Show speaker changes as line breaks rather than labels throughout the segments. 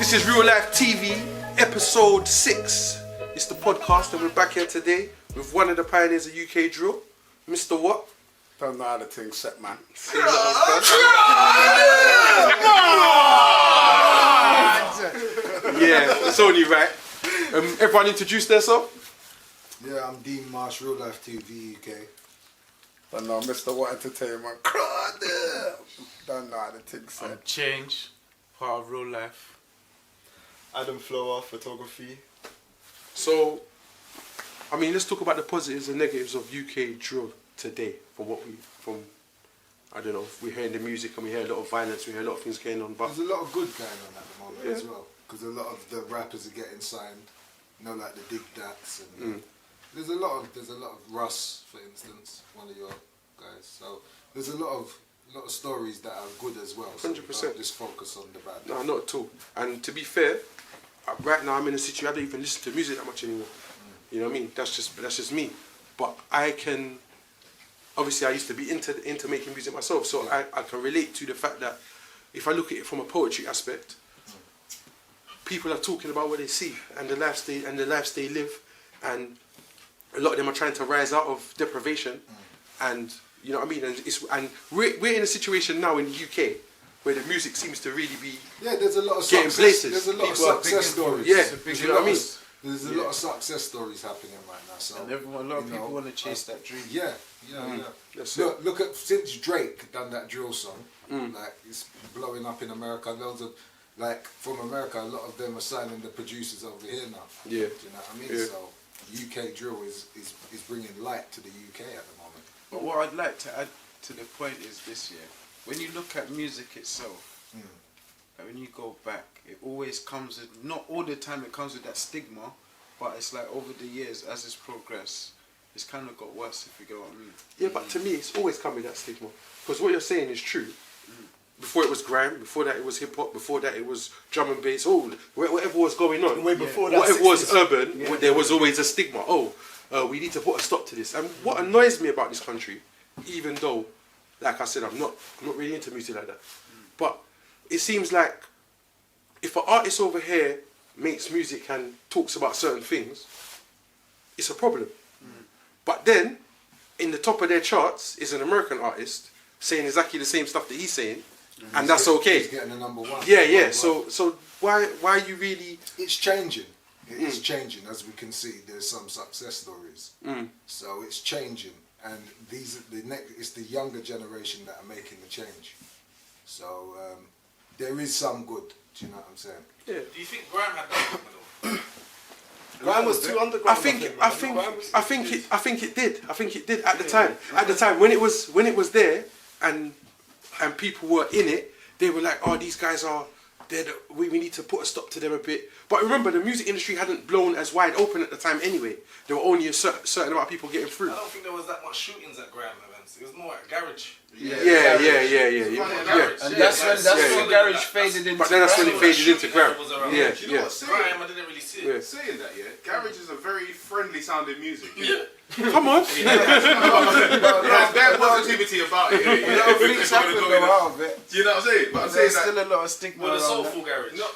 This is Real Life TV, episode 6. It's the podcast, and we're back here today with one of the pioneers of UK drill, Mr. What?
Don't know how the thing's set, man.
Yeah, it's only right. Everyone introduce themselves?
Yeah, I'm Dean Marsh, Real Life TV UK.
Don't know, Mr. What Entertainment. Don't know how the thing's set.
I'm Change, part of Real Life.
Adam Flower, photography.
So, I mean, let's talk about the positives and negatives of UK drill today. I don't know, we hear in the music and we hear a lot of violence, we hear a lot of things going on. But
there's a lot of good going on at the moment as well, because a lot of the rappers are getting signed. You know, like the Dig Dats and there's a lot of Russ, for instance, one of your guys. So there's a lot of stories that are good as well. So
100%.
Don't just focus on the bad.
no, not at all. And to be fair, right now I'm in a situation I don't even listen to music that much anymore. You know what I mean? That's just me. But I can, obviously I used to be into making music myself, so I can relate to the fact that if I look at it from a poetry aspect, people are talking about what they see and the lives they live, and a lot of them are trying to rise out of deprivation, and you know what I mean. And we're in a situation now in the UK where the music seems to really be
there's a lot of
getting
success.
places.
There's a lot of
People are
success stories.
Yeah, you know what I mean.
There's a lot of success stories happening right now. So
And a lot of people want to chase that dream.
Yeah.
That's
Look at since Drake done that drill song, like it's blowing up in America. Loads of from America, a lot of them are signing the producers over here now.
Yeah.
Do you know what I mean?
Yeah.
So UK drill is bringing light to the UK at the moment.
But what I'd like to add to the point is this year, when you look at music itself, and when you go back, it always comes with, not all the time it comes with that stigma, but it's like over the years, as it's progressed, it's kind of got worse, if you get what I mean.
Yeah, but to me, it's always come with that stigma. Because what you're saying is true. Before it was grime, before that it was hip hop, before that it was drum and bass, whatever was going on,
before that,
whatever was urban, there was always a stigma. We need to put a stop to this. And what annoys me about this country, even though, like I said, I'm not really into music like that, but it seems like if an artist over here makes music and talks about certain things, it's a problem. But then, in the top of their charts is an American artist saying exactly the same stuff that he's saying, and that's okay.
He's getting the number one.
Yeah. So why you really?
It's changing. It is changing, as we can see. There's some success stories. So it's changing, and it's the younger generation that are making the change. So there is some good. Do you know what I'm saying?
Yeah.
Do you think grime had that though?
Grime was too underground.
I think it did. I think it did at the time. At the time when it was there, and people were in it, they were like, oh, these guys are. We need to put a stop to them a bit. But remember, the music industry hadn't blown as wide open at the time anyway. There were only a certain amount of people getting through.
I don't think there was that much shootings at grime events. It was more at garage.
Yeah.
And that's when garage faded into.
But then that's when it faded into grime. Yeah.
Do you know what? Grime, I didn't really see it.
Saying that, garage is a very friendly sounding music.
Yeah.
Come on.
There's bare positivity about it.
You know, things happen out of it.
Do you know what I'm saying? But I'm saying
There's
that.
still a lot of stigma
Well, the
around
soulful garage.
Do you know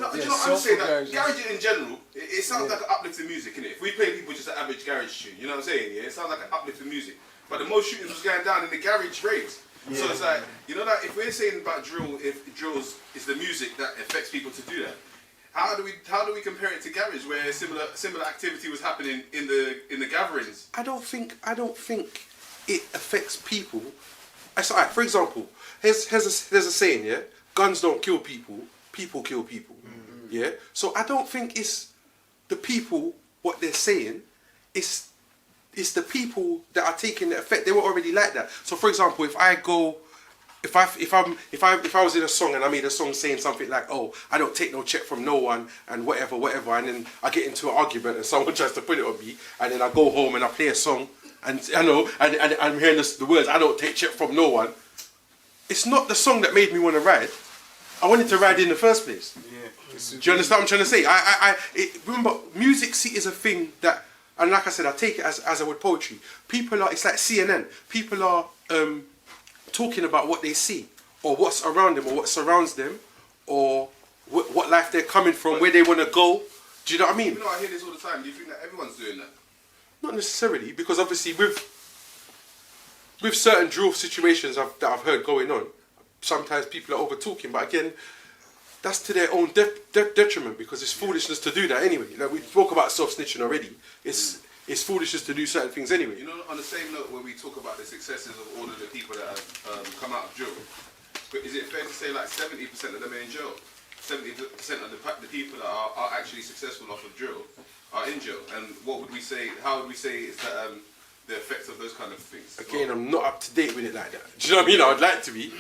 what I'm
soulful
saying? That
garage.
garage in general, it sounds like an uplifting music, innit? If we play people just an average garage tune, you know what I'm saying? Yeah, it sounds like an uplifting music. But the most shootings was going down in the garage raves. So it's like, you know that if we're saying about drill, if drills is the music that affects people to do that, how do we compare it to garage where similar activity was happening in the gatherings?
I don't think it affects people. It's alright. For example, there's a saying, yeah, guns don't kill people, people kill people. Yeah. So I don't think it's the people what they're saying. It's the people that are taking the effect. They were already like that. So for example, if I was in a song and I made a song saying something like, oh, I don't take no check from no one and whatever, and then I get into an argument and someone tries to put it on me, and then I go home and I play a song and and I'm hearing the words, I don't take check from no one. It's not the song that made me want to ride. I wanted to ride in the first place. Do you understand what I'm trying to say? Remember, music is a thing that, and like I said, I take it as I would poetry. It's like CNN. People are talking about what they see, or what's around them, or what surrounds them, or what life they're coming from, where they want to go. Do you know what I mean?
You know, I hear this all the time. Do you think that everyone's doing that?
Not necessarily, because obviously with certain drill situations that I've heard going on, sometimes people are over talking, but again, that's to their own detriment, because it's foolishness to do that anyway. Like we spoke about self-snitching already. It's foolishness to do certain things anyway.
You know, on the same note, when we talk about the successes of all of the people that have come out of drill, but is it fair to say like 70% of them are in jail? 70% of the people that are actually successful off of drill are in jail. And what would we say? How would we say is that the effects of those kind of things?
Again, I'm not up to date with it like that. Do you know what I mean? I'd like to be.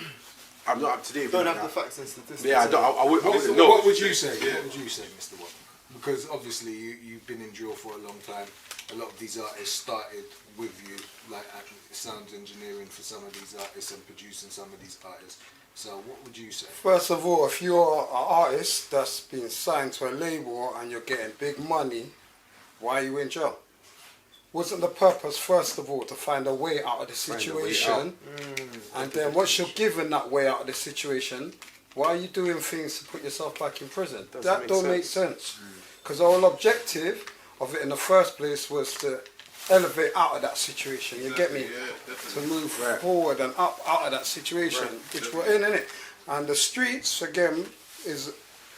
I'm not up to date with it.
Don't
like
have the
that.
facts and statistics.
Yeah, I wouldn't know.
What would you say? What would you say, Mr. Watt? Because obviously you've been in drill for a long time. A lot of these artists started with you, like sound engineering for some of these artists and producing some of these artists. So what would you say?
First of all, if you're an artist that's been signed to a label and you're getting big money, why are you in jail? Wasn't the purpose, first of all, to find a way out of the situation? And then once you're given that way out of the situation, why are you doing things to put yourself back in prison? That don't make sense. Because the whole objective of it in the first place was to elevate out of that situation, you get me?
Yeah,
To move forward and up out of that situation, which we're in, innit? And the streets, again, is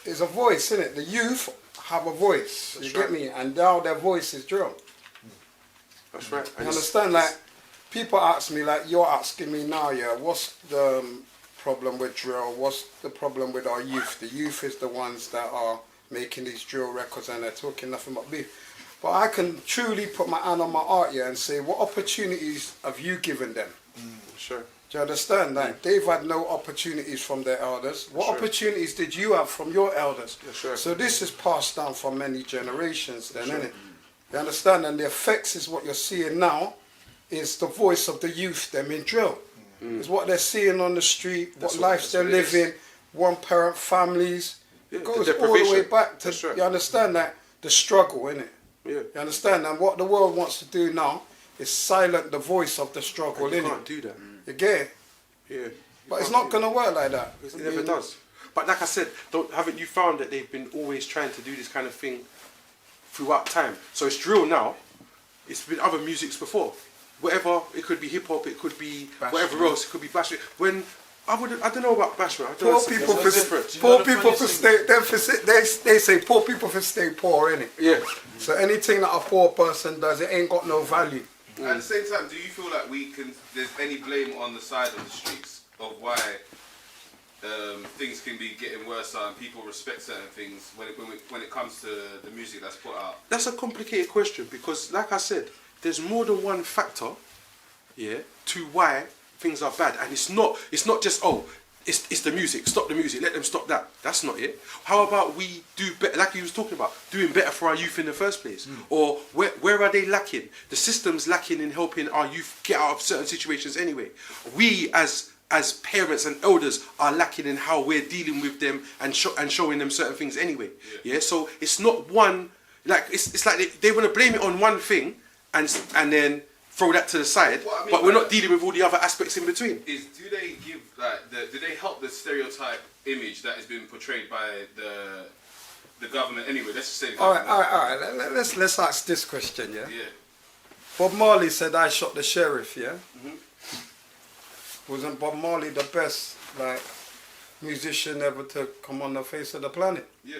a voice, innit? The youth have a voice, you get me? And now their voice is drill.
That's right.
You understand? Like, people ask me, like you're asking me now, yeah, what's the problem with drill? What's the problem with our youth? The youth is the ones that are making these drill records and they're talking nothing but beef. But I can truly put my hand on my heart here and say, what opportunities have you given them?
Sure.
Do you understand? Like, they've had no opportunities from their elders. What opportunities did you have from your elders?
Sure.
So this is passed down for many generations then, isn't it? You understand? And the effects is what you're seeing now, is the voice of the youth, them in drill. It's what they're seeing on the street, what lives they're living, one-parent families.
Yeah,
It goes
the
all the way
deprivation.
back to,
That's right.
you understand that? The struggle, innit?
Yeah.
You understand? And what the world wants to do now is silent the voice of the struggle,
You
innit?
can't do that.
You get it?
Yeah.
But it's not going to work like that.
It never does. But like I said, haven't you found that they've been always trying to do this kind of thing throughout time? So it's drill now. It's been other musics before. Whatever, it could be hip hop, it could be whatever else, it could be bashment. When I don't know about bashment. I don't know.
Poor people
it's
for
different.
poor people for stay. They say poor people for stay poor, innit?
Yeah.
So anything that a poor person does, it ain't got no value.
At the same time, do you feel like there's any blame on the side of the streets of why things can be getting worse and people respect certain things when it comes to the music that's put out?
That's a complicated question because, like I said, there's more than one factor, yeah, to why things are bad, and it's not just it's the music. Stop the music. Let them stop that. That's not it. How about we do better, like you was talking about, doing better for our youth in the first place? Or where are they lacking? The system's lacking in helping our youth get out of certain situations anyway. We as parents and elders are lacking in how we're dealing with them and showing them certain things anyway. Yeah. So it's not one, like it's like they want to blame it on one thing and then throw that to the side,
What I mean
but we're
by
not dealing with all the other aspects in between.
Do they give do they help the stereotype image that has been portrayed by the government anyway? Let's just say the
All
government.
right. Let's ask this question, yeah.
Yeah.
Bob Marley said, "I shot the sheriff." Yeah. Wasn't Bob Marley the best musician ever to come on the face of the planet?
Yeah.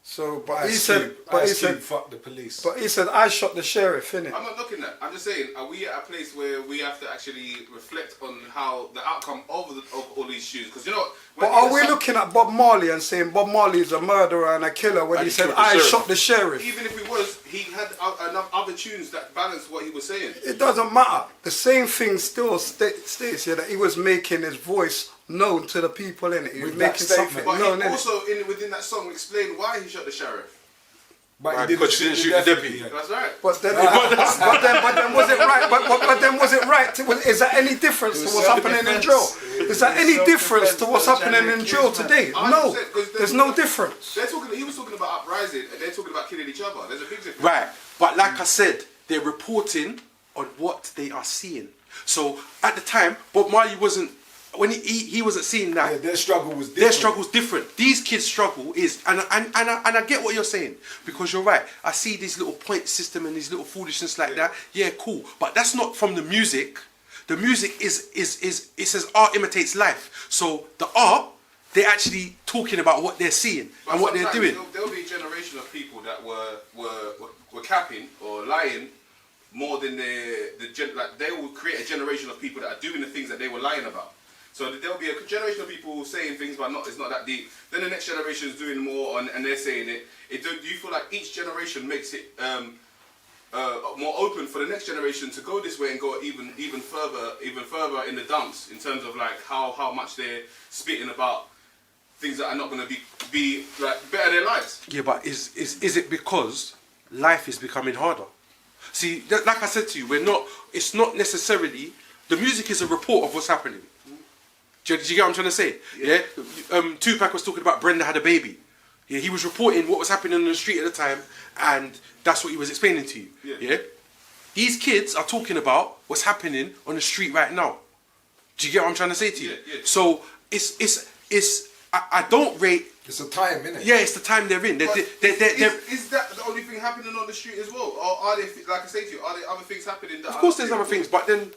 So, but
Ice Cube,
he
fuck the police.
But he said, "I shot the sheriff," innit?
I'm not looking at. I'm just saying, are we at a place where we have to actually reflect on how the outcome of all these shoes? Because you know,
But are we looking at Bob Marley and saying Bob Marley is a murderer and a killer when
And
he
he
said,
killed the
"I
sheriff."
shot the sheriff"?
Even if he was, he had enough other tunes that balanced what he was saying.
It doesn't matter. The same thing still states here that he was making his voice known to the people, innit? He was
With that
making
statement.
something
But
known,
he
innit?
also, within that song, explained why he shot the sheriff.
But
Right,
he
because you didn't shoot the deputy.
That's right.
But then, but then was it right? But then was it right? Is that any difference to what's happening in drill? Is that any difference to what's happening in drill today? No,
100%, 'cause
there's no difference.
He was talking about uprising, and they're talking about killing each other. There's a big difference.
Right, but like I said, they're reporting on what they are seeing. So at the time, Bob Marley wasn't when he wasn't seeing that.
Yeah, their struggle was different.
Their struggle's different. These kids' struggle is, and I get what you're saying, because you're right. I see this little point system and these little foolishness like that. Yeah, cool. But that's not from the music. The music is it says art imitates life. So the art, they're actually talking about what they're seeing and what they're doing.
There'll be a generation of people that were capping or lying more than like they will create a generation of people that are doing the things that they were lying about. So there'll be a generation of people saying things, but it's not that deep. Then the next generation is doing more, and they're saying it. Do you feel like each generation makes it more open for the next generation to go this way and go even further in the dumps in terms of like how much they're spitting about things that are not going to be like better their lives?
Yeah, but is it because life is becoming harder? See, like I said to you, it's not necessarily, the music is a report of what's happening. Do you get what I'm trying to say? Yeah. Tupac was talking about Brenda had a baby. Yeah, he was reporting what was happening on the street at the time, and that's what he was explaining to you. Yeah. These kids are talking about what's happening on the street right now. Do you get what I'm trying to say to you?
Yeah.
So I don't rate.
It's a time, innit?
Yeah, it's the time they're in.
Is that the only thing happening on the street as well? Or are there, like I say to you, are there other things happening? That
of course there's other things, but then,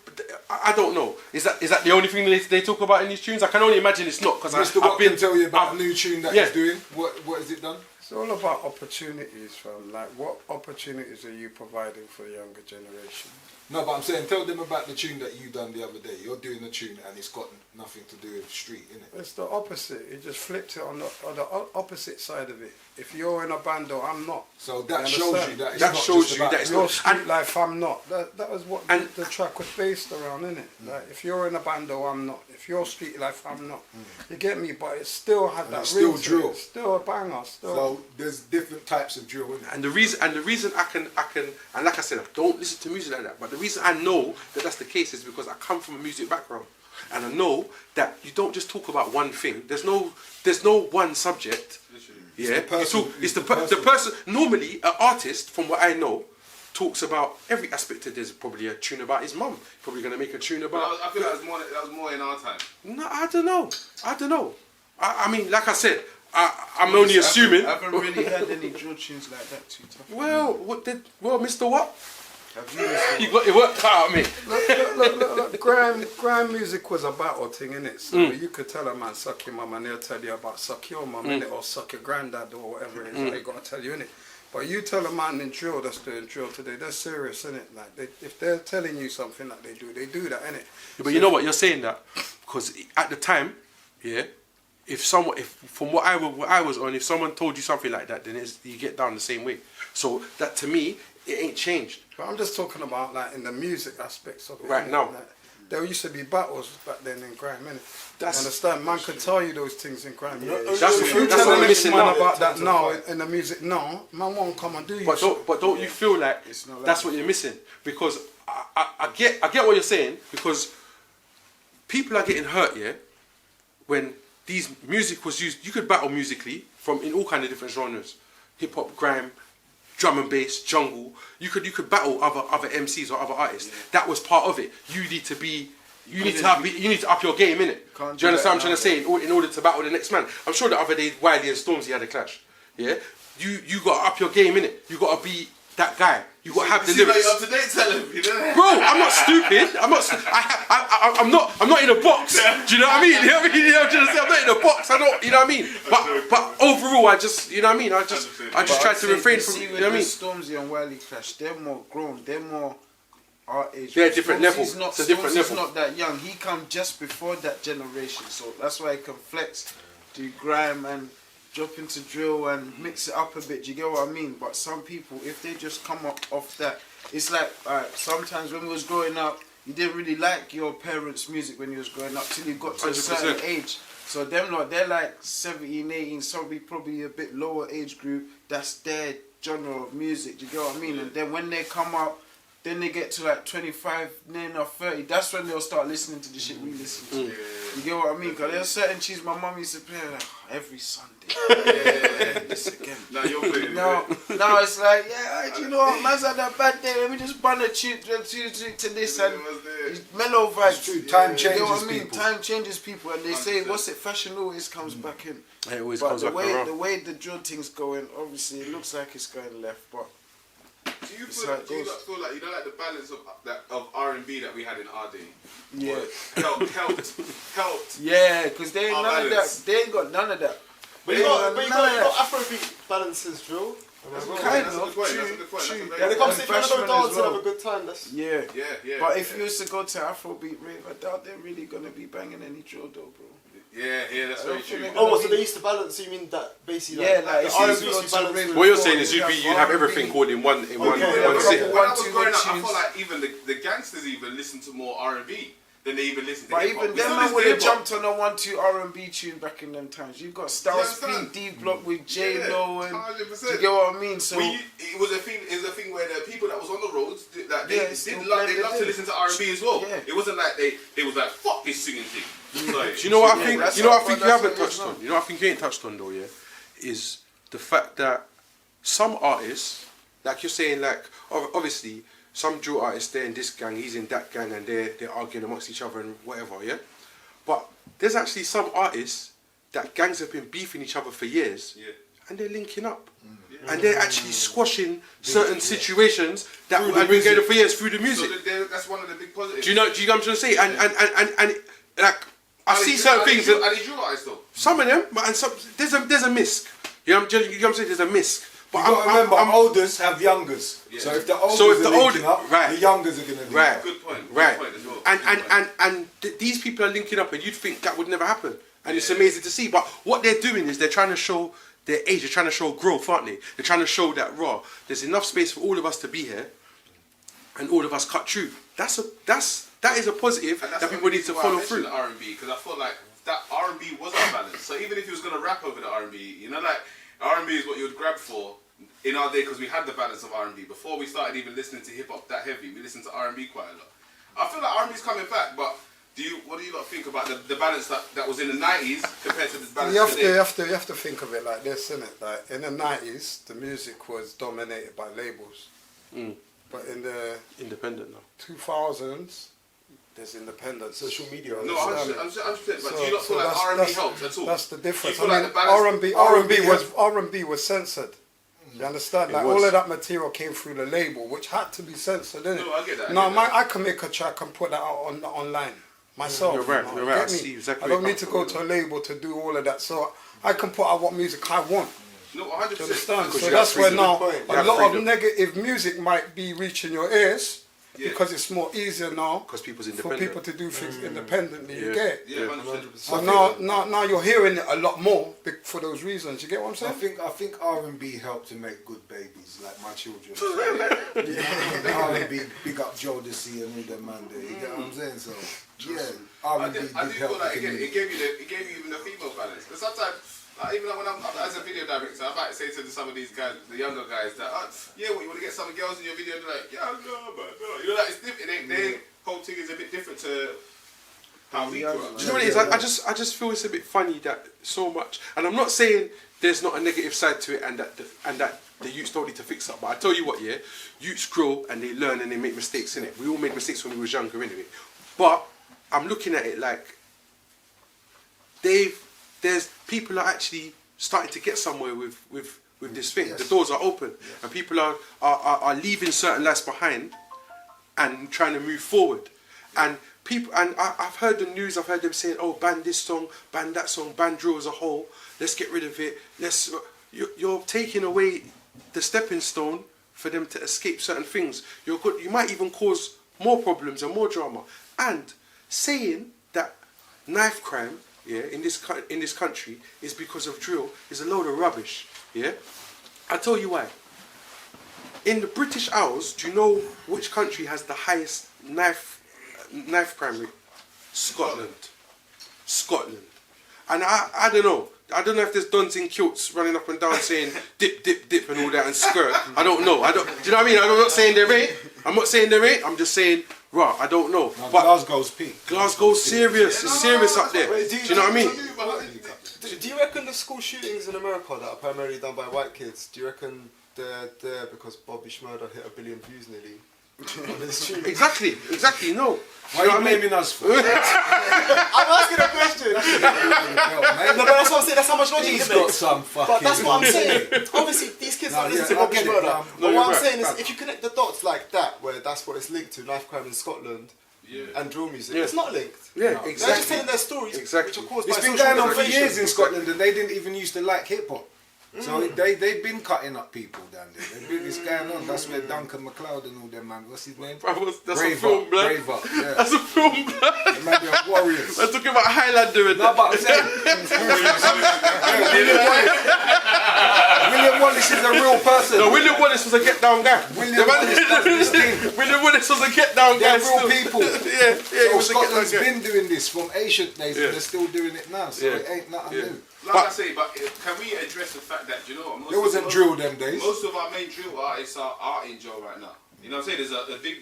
I don't know. Is that the only thing they talk about in these tunes? I can only imagine it's not, because
I've been tell you about the new tune that he's doing. What has it done?
It's all about opportunities, fam. Like, what opportunities are you providing for the younger generation?
No, but I'm saying, tell them about the tune that you done the other day. You're doing a tune and it's got nothing to do with street, innit?
It's the opposite. It just flipped it on the opposite side of it. If you're in a band, or I'm not.
So that shows you that it's
that
not
shows
just
you
about
that it's
your
not.
street life, I'm not. That was what the track was based around, innit? Like, if you're in a band, or I'm not. If you're street life, I'm not. You get me? But it still had that
still
ring to
drill.
it. It's still a banger. Still.
So there's different types of drill, innit?
And the reason I can, and like I said, I don't listen to music like that. But the reason I know that that's the case is because I come from a music background, and I know that you don't just talk about one thing. There's no one subject. Yeah, it's the person. Normally, an artist, from what I know, talks about every aspect of. There's probably a tune about his mum. Probably gonna make a tune about.
I feel like that was more in our time.
No, I don't know. I mean, like I said, I'm only assuming.
I haven't really heard any drill tunes like that too tough.
Well, Mr. What?
Have you listened?
You got your work cut out of me.
Look, grime music was a battle thing, innit? So you could tell a man, suck your mum, and they'll tell you about suck your mum, innit? Or suck your granddad, or whatever it is they got to tell you, innit? But you tell a man in drill that's doing drill today, they're serious, innit? Like, if they're telling you something that they do that, innit?
Yeah, but you know what, you're saying that because at the time, yeah, if from what I was on, if someone told you something like that, then you get down the same way. So that, to me, it ain't changed.
But I'm just talking about, like, in the music aspects of it.
Right now.
Like, there used to be battles back then in grime, innit?
That's-
Understand? Man could tell you those things in grime.
That's
If you
what
tell
I'm
the next
missing
man
now.
about that now in the music now, man won't come and do you.
But don't you feel like
not like
that's what you're missing? Because I get what you're saying, because people are getting hurt, yeah, when these music was used. You could battle musically in all kind of different genres, hip hop, grime, drum and bass, jungle. You could battle other MCs or other artists. That was part of it. You need to up your game, innit? Do you understand what I'm trying to say? In order to battle the next man. I'm sure the other day Wiley and Stormzy had a clash. Yeah, you got to up your game, innit? You got to be that guy. You got to have the lyrics.
Like up to date, tell him, you know?
Bro, I'm not stupid. I'm not in a box. Do you know what I mean? You know what I mean? You know what I'm trying to say? I'm not in a box. I don't. You know what I mean? But overall, I just, you know what I mean? I just try to refrain from. You know what I mean?
Stormzy and Wiley clash. They're more grown. They're more our age.
They're different level.
It's a different level. He's not that young. He come just before that generation, so that's why he can flex, do grime and drop into drill and mix it up a bit. Do you get what I mean? But some people, if they just come up off that, it's like sometimes when we was growing up, you didn't really like your parents' music when you was growing up till you got to 100%. A certain age. So them lot, they're like 17, 18, somebody probably a bit lower age group. That's their genre of music. Do you get what I mean? And then when they come out, then they get to like 25, near enough 30. That's when they'll start listening to the shit we listen to. You get what I mean? Because there's certain tunes my mum used to play like, every Sunday. This again.
Now you're playing.
Now it's like, do you know what? Man's had a bad day. Let me just bun a tune to this and it's mellow vibes.
It's true. Time
You know what
changes
I mean?
people.
Time changes people, and they say, "What's it? Fashion always comes back in."
It always
But
comes
the
back
way
around.
the way the drill thing's going, obviously, it looks like it's going left. But
Do you
It's
feel
like
like, do you
those-
not feel like, you know, like the balance of R&B that we had in our day?
yeah,
Helped.
yeah, because they ain't
Our
none of
balance.
that. They ain't got none of that.
But
They
you
ain't
got, but you
none
got,
of
you
that.
got Afrobeat balances drill.
That's a good
Kind
point. That's a
of,
good point.
true,
That's a good point. That's a
true.
very
Yeah, they
good
come
point.
say if you want to go
Bashment as
dance and
well.
have a good time, that's...
Yeah.
Yeah.
But if you used to go to Afrobeat rave, I doubt they're really gonna be banging any drill though, bro.
Yeah, that's
I
very
don't
true.
think
Oh, what, so they used to balance, you mean that basically
Yeah,
like
like
the R&B
if you
used
used
to
to
balance
rave
with...
What you're saying is
We
you have
R&B.
everything called in one
Okay,
one
yeah,
sit.
When I was
One,
growing up, I
tunes.
felt like even the gangsters even listened to more R&B than they even listened to
But
hip-hop.
even
We
them
still
man
listen
would
to
have
hip-hop.
jumped on a 1-2 R&B tune back in them times. You've got Styles P,
understand?
D Block with J Lo, and
100%.
do you get what I mean? So
It was a thing where the people that was on the roads, like,
Yeah,
they
still
did love
blended
to
in.
listen to R&B as well.
Yeah.
It wasn't like they was like, fuck this singing thing. Like,
Do you know what I
Yeah,
think?
that's
You know what I
what-
think you
that's
haven't
what it is
touched on.
now.
You know what I think you ain't touched on though. Yeah, is the fact that some artists, like you're saying, like obviously some drill artists, they're in this gang, he's in that gang, and they're arguing amongst each other and whatever. Yeah, but there's actually some artists that gangs have been beefing each other for years,
Yeah.
and they're linking up. And they're actually squashing certain situations that have been going on for years through the music.
So that's one of the big positives.
Do you know what I'm trying to say? And like I
Are
see
they
certain
drill-
things.
Are they drill artists though?
Some of them, but and some there's a misc. You know what I'm saying? There's a misc. But
You got to remember, olders have youngers.
Yeah.
So if the olders
So if the
are linking
old-
up,
right.
the youngers are going to link
Right.
up.
Good point.
Right.
Good point as well.
And these people are linking up, and you'd think that would never happen. And it's amazing to see. But what they're doing is they're trying to show their age. They're trying to show growth, aren't they? They're trying to show that there's enough space for all of us to be here, and all of us cut through. That is a positive
And that's
that people need to follow through.
R&B, because I felt like that R&B was unbalanced. So even if he was gonna rap over the R&B, you know, like R&B is what you would grab for in our day, because we had the balance of R&B before we started even listening to hip hop that heavy. We listened to R&B quite a lot. I feel like R&B's coming back, but what do you lot think about the balance that was in the 90s compared to the balance today?
You have to think of it like this, innit? Like in the 90s, the music was dominated by labels. But in the
Independent now.
2000s, there's independence.
Social media.
No,
understand
100%. But
So-
do you not
so
feel like
that's-
R&B
that's-
helped at all?
That's the difference.
Do you
I
feel
mean,
like the balance-
R&B was censored. You understand? Like
was.
all of that material came through the label, which had to be censored, innit?
No, I get that, I
Now,
get that.
I can make a track and put that out online myself.
You're right,
you know,
you're right.
get
I
me?
see exactly
I
where
don't
you
need to
come
go
from,
to a label to do all of that. So I can put out what music I want.
No,
Do
100%.
you understand?
Because
So
you have
that's where
freedom.
now
You
a
have
lot of
freedom.
negative music might be reaching your ears
Yeah.
because it's more easier now
Because people's
for
independent.
people to do things independently. You
Yeah.
get it?
Yeah, 100%.
So now you're hearing it a lot more for those reasons. You get what I'm saying?
I think R&B helped to make good babies, like my children. R&B, big up Jodeci and all them man there. You get what I'm saying? So yeah,
I
R&B
do
did
feel
help.
like
the
it gave you even the female balance. Because sometimes, like, even when I'm as a video director, I might say to some of these guys, the younger guys, that yeah, what, you want to get some girls in your video? And they're like, yeah, no, but no. You know, like it's different. Their whole thing is a bit different to how we grew up.
Do you know what it is? I just feel it's a bit funny that so much, and I'm not saying there's not a negative side to it, and that the youths don't need to fix up. But I tell you what, yeah, youths grow and they learn and they make mistakes in it. We all made mistakes when we was younger, anyway. But I'm looking at it like there's people are actually starting to get somewhere with this thing.
Yes.
The doors are open, and people are leaving certain lives behind and trying to move forward. And people, and I've heard the news. I've heard them saying, "Oh, ban this song, ban that song, ban drill as a whole. Let's get rid of it. You're taking away the stepping stone for them to escape certain things. You might even cause more problems and more drama. And saying that knife crime, yeah, in this country is because of drill is a load of rubbish. Yeah, I'll tell you why. In the British Isles, do you know which country has the highest knife crime rate? Scotland. And I don't know. I don't know if there's dons in kilts running up and down saying dip, dip, dip and all that and skirt. I don't know. Do you know what I mean? I'm not saying there ain't. I'm just saying, right, I don't know.
No,
but
Glasgow's peak.
Glasgow's serious. It's serious up there.
Wait,
Do you know what I mean?
Do you reckon the school shootings in America that are primarily done by white kids, do you reckon they're there because Bobby Schmurder hit 1 billion views nearly?
Exactly, no.
Why are you blaming us for?
I'm asking a question. No, but that's what I'm saying. That's how much logic
He's
it
got
makes.
some fucking.
But that's what I'm saying. Obviously, these kids don't listen to
I
Bobby
get it,
Schmurder.
no,
But
you're
what I'm
right.
saying is, if you connect the dots like that, where that's what it's linked to, knife crime in Scotland and drill music, it's not linked.
Yeah,
They're just
exactly.
telling their stories,
Exactly.
which are caused
It's
by
been
social
going on for
deprivation.
years in Scotland, and they didn't even used to like hip hop. So they've been cutting up people down there. It's going on. That's where Duncan MacLeod and all them, man. What's his name?
That's a film, blood.
Braver, yeah.
That's a film, blood.
The man, they're warriors.
We're talking about Highlander and
No, but I'm saying, William Wallace is a real person.
No, William Wallace was a get down guy.
William Wallace does this thing.
William Wallace was a get down guy.
They're real people.
Yeah, he
So
was a get down
Scotland's
guy.
been doing this from ancient days,
Yeah.
and they're still doing it now. So
Yeah.
it ain't nothing
Yeah.
new.
Like I say, but can we address the fact that, you know what?
There wasn't drill them days.
Most of our main drill artists are in jail right now. You know what I'm saying?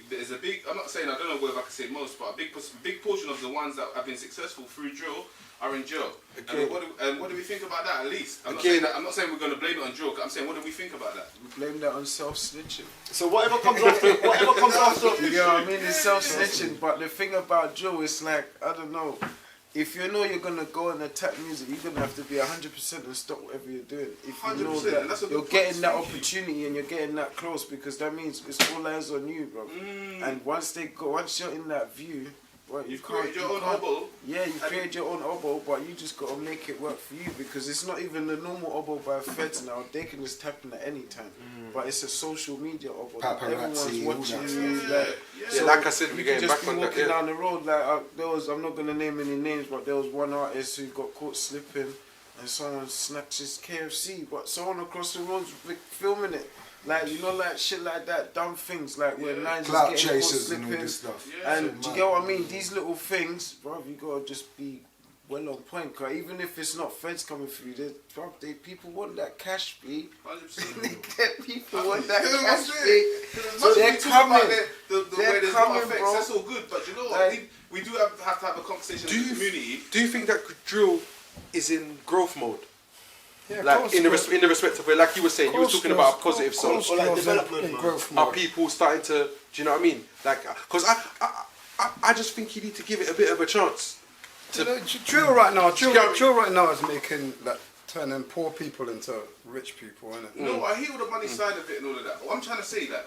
There's a big. I'm not saying, I don't know whether I can say most, but a big portion of the ones that have been successful through drill are in jail.
Okay.
And what do we think about that? At least I'm
Okay.
not saying we're going to blame it on drill. I'm saying, what do we think about that?
We blame that on self-snitching.
So whatever comes after,
You know what I mean? It's self-snitching. But the thing about Joe is like, I don't know. If you know you're gonna go and attack music, you're gonna have to be 100% and stop whatever you're doing. If you know
100%, and that's
that
a
you're
good
getting
point,
that
thank you.
opportunity and you're getting that close, because that means it's all eyes on you, bro. And once you're in that view, well,
You've created your own oboe.
Yeah, you've created your own oboe, but you just gotta make it work for you, because it's not even the normal oboe by feds now. They can just tap in at any time, but it's a social media oboe.
Paparazzi,
Everyone's
all
watching
that
you.
stuff.
Like,
Yeah, like I said, we're
you
getting
can just
back
be
on that.
walking
Yeah.
down the road. Like I'm not gonna name any names, but there was one artist who got caught slipping, and someone snatched his KFC, but someone across the road's filming it. Like, you know, like shit like that, dumb things like where lines
Clout
is getting caught
chasers and all
slipping.
this stuff.
And do you get what I mean? These little things, bro, you gotta just be well on point. Cause even if it's not feds coming through, people want that cash fee.
100%.
People want that
You know what I'm
cash
saying?
fee.
So
they're coming.
The
They're
way there's
coming,
no effects,
bro.
that's all good. But you know what?
Like-
We do have to have a conversation in the community.
Do you think that drill is in growth mode?
Yeah,
Like in the respect of where, like you were saying, you were talking about a positive side.
Or like development, man.
growth
Are
mode.
people starting to? Do you know what I mean? Like, because I just think you need to give it a bit of a chance.
You know, drill right now.
Yeah.
Drill right now is making like turning poor people into rich people, isn't it?
No, I hear all the money side of it and all of that. What I'm trying to say that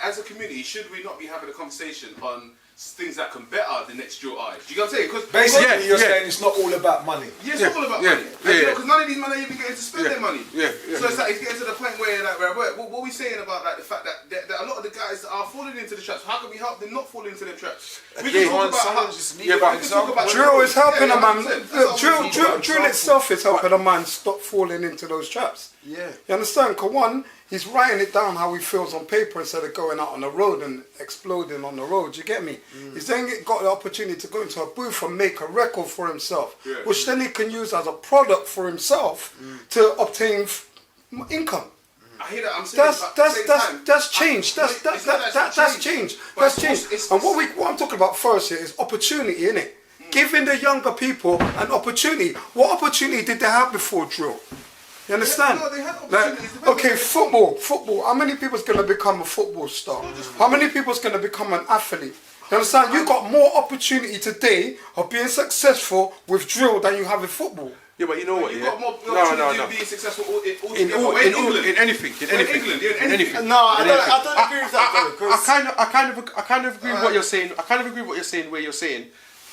as a community, should we not be having a conversation on things that can better the next drill artist? Do you get what I'm saying? Because
Basically, you're
yeah.
saying it's not all about money.
yeah, it's not all about
Yeah,
money.
yeah,
Because none of these men are even getting to spend
Yeah,
their money.
yeah,
So it's like it's getting to the point where like, what are we saying about like the fact that a lot of the guys are falling into the traps? How can we help them not fall into the traps? We
Again,
can talk about
someone
how.
just
Yeah,
need
but
an
we can talk
example.
about
Drill is helping a man.
100%. That's
Look,
what
drill,
we
drill,
need.
drill itself is helping a man stop falling into those traps.
Yeah.
You understand? Because one, he's writing it down how he feels on paper instead of going out on the road and exploding on the road. You get me? He's then got the opportunity to go into a booth and make a record for himself,
Yeah.
which then he can use as a product for himself to obtain income.
I hear that. I'm saying
That's change. That's change. That's change. And what I'm talking about first here is opportunity, innit? Giving the younger people an opportunity. What opportunity did they have before drill? You understand?
no, they had
Like,
opportunities.
okay, football. How many people's gonna become a football star? How many people's gonna become an athlete? You understand? You got more opportunity today of being successful with drill than you have with football.
Yeah, but you know what?
You've
Yeah.
got more
No.
opportunity of being successful
In
England.
anything.
In anything.
No, I don't agree with that though. 'cause
I kind of agree with what you're saying. I kind of agree with what you're saying. Where you're saying,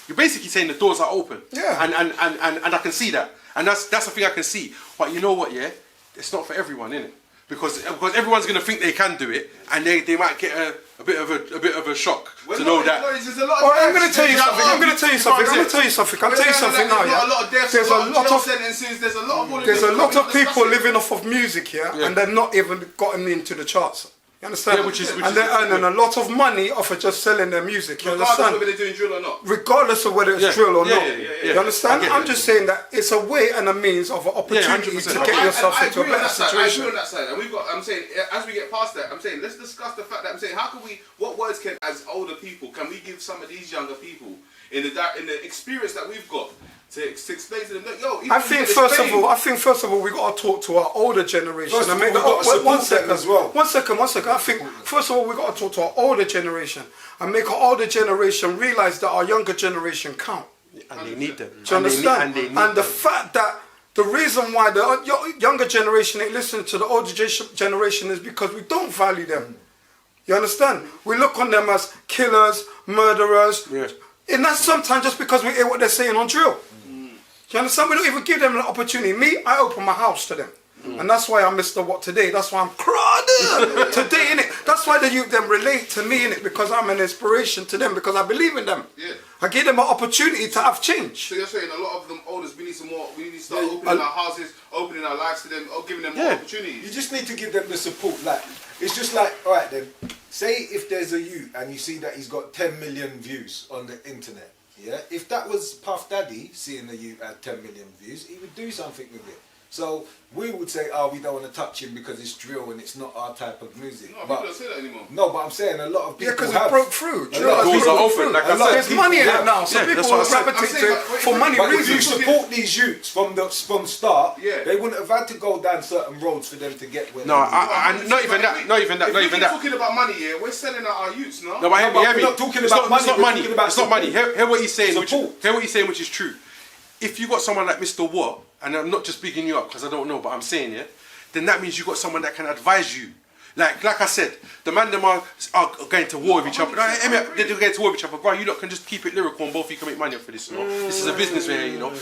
you're basically saying the doors are open.
Yeah.
And I can see that, and that's the thing I can see. But you know what? Yeah, it's not for everyone, innit? Because everyone's gonna think they can do it, and they might get a bit of a shock to know that.
Oh, I'm going to tell you something. I'm going to tell you something now.
There's a lot of deaths.
There's a lot of
sentences. There's a lot of
people living off of music here, and they're not even gotten into the charts. You understand?
Yeah, which is
and they're earning a lot of money off of just selling their music. You
Regardless
understand?
of whether they're doing drill or not.
Regardless of whether it's drill or not.
Yeah.
You understand?
I get
I'm
it.
just saying that it's a way and a means of an opportunity
100%.
to get yourself
I
into a
agree on
better
that side.
situation.
I agree on that side. And we've got, I'm saying, as we get past that, I'm saying, let's discuss the fact that I'm saying, how can we, what words can, as older people, can we give some of these younger people in the experience that we've got to explain to them that, yo,
I think first of all, we got to talk to our older generation.
First of all,
make
we got to support
one
them
second
as well.
One second. I think first of all, we got to talk to our older generation and make our older generation realize that our younger generation count.
And they need them.
Do you understand? And the fact that the reason why the younger generation ain't listening to the older generation is because we don't value them. You understand? We look on them as killers, murderers.
Yeah.
And that's sometimes just because we hear what they're saying on drill. You understand? We don't even give them an opportunity. Me, I open my house to them. And that's why I'm Mr. What Today. That's why I'm crawling today, innit? That's why the youth them relate to me, innit? Because I'm an inspiration to them, because I believe in them.
Yeah.
I give them an opportunity to have change.
So you're saying a lot of them olders, we need some more, we need to start opening our houses, opening our lives to them, or giving them more opportunities.
You just need to give them the support. Like, it's just like, all right then, say if there's a youth and you see that he's got 10 million views on the internet, yeah? If that was Puff Daddy seeing the youth had 10 million views, he would do something with it. So we would say, oh, we don't want to touch him because it's drill and it's not our type of music.
No, people don't say that anymore.
No, but I'm saying a lot of people
because
have.
it broke through.
A lot of
Doors
people
are open, like I said.
There's money in it now, so
Yeah,
people
that's what I said.
gravitate
I'm
to
saying,
it for money
But if you
reasons.
support these youths from the start,
Yeah.
they wouldn't have had to go down certain roads for them to get where
No,
they are.
I not even that.
If we're talking about money, yeah, we're selling out our youths now.
No, but hear
we're
me.
not talking
It's
about
not- it's
money,
not
we're
money.
talking about
It's not money.
support.
Hear what he's saying.
Support.
Hear what he's saying, which is true. If you got someone like Mr. Watt, and I'm not just bigging you up because I don't know, but I'm saying it, then that means you got someone that can advise you. Like I said, the man them are going to war with each other. They're going to war with each other. Bro, you lot can just keep it lyrical and both of you can make money off of this. You know? This is a business where, you know,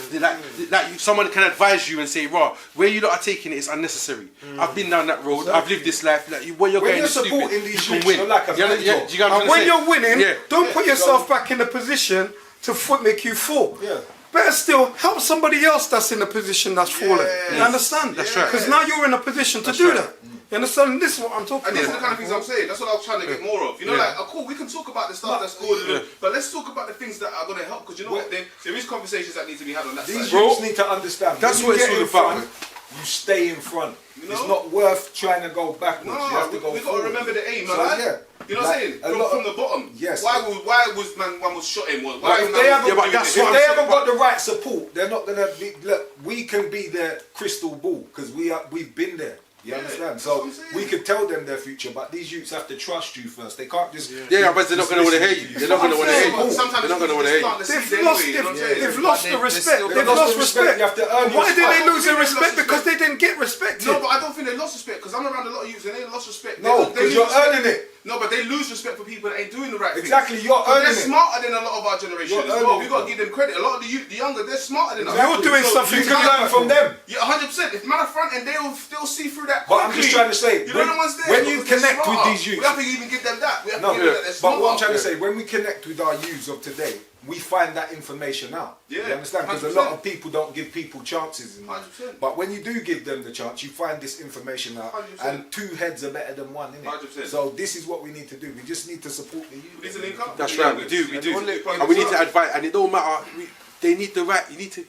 like someone can advise you and say, "Raw, where you lot are taking it is unnecessary. I've been down that road. I've lived this life. Like, where you're
When
going
you're
is stupid.
supporting
You
these
can
youths,
win."
you're like a
Do you know
mentor.
what I'm trying
And
to
when
say?
you're winning,
Yeah.
don't put yourself back in the position to make you fall.
Yeah.
Better still, help somebody else that's in a position that's fallen. You understand?
That's right.
Because now you're in a position to do that. You understand? And this is what I'm talking
And these are the
about.
kind of things I'm saying. That's what I was trying to get more of. You know, like, cool, we can talk about the stuff that's good, but let's talk about the things that are going to help. Because you know what? There is conversations that need to be had on that
These
side.
youths need to understand.
That's
when
what
you
it's
get
all
in
about.
front, you stay in front.
You know?
It's not worth trying to go backwards.
No,
you have to go
we got to
forward.
remember the aim, man.
So, yeah.
You know what I'm saying? From the bottom.
Yes.
Why was one was shot him? Why
But if
man
they
was
haven't,
doing
but that's
this?
what
if
I'm
they
saying,
haven't got the right support, they're not gonna be. Look, we can be their crystal ball because we've been there. You
Yeah,
understand?
that's
So
what I'm saying.
we could tell them their future, but these youths have to trust you first. They can't just.
Yeah, but they're not going to want to hear you. They're not going to want to hear you.
Sometimes
They're not going to want to hear you.
They've lost the respect. They've lost respect.
You have to earn
Why
your
did they
spot.
lose their respect? Because they didn't get respected.
No, but I don't think they lost respect because I'm around a lot of youths and they lost respect.
No,
They
because
lose
you're
respect.
earning it.
No, but they lose respect for people that ain't doing the right thing.
Exactly, you're earning
They're
it.
smarter than a lot of our generation
You're
as well.
earning
We got to
it.
give them credit. A lot of the youth, the younger, they're smarter than us.
You're doing something
You can learn from them.
Yeah, 100%. If man are front and they'll see through that.
But I'm just trying to say,
you know the ones there.
when you
because they're
connect with
smarter.
these youths-
we have to even give them that. We have to
No,
give them that. They're
but what I'm
smarter.
trying to say, when we connect with our youths of today, we find that information out.
Yeah,
You understand? Because a
100%.
lot of people don't give people chances in life.
100%.
But when you do give them the chance, you find this information out.
100%.
And two heads are better than one, innit?
100%.
So this is what we need to do. We just need to support the youth.
We need to link up.
That's
Yeah,
right, we do.
And
And we need to advise, and it don't matter, they need the right, you need to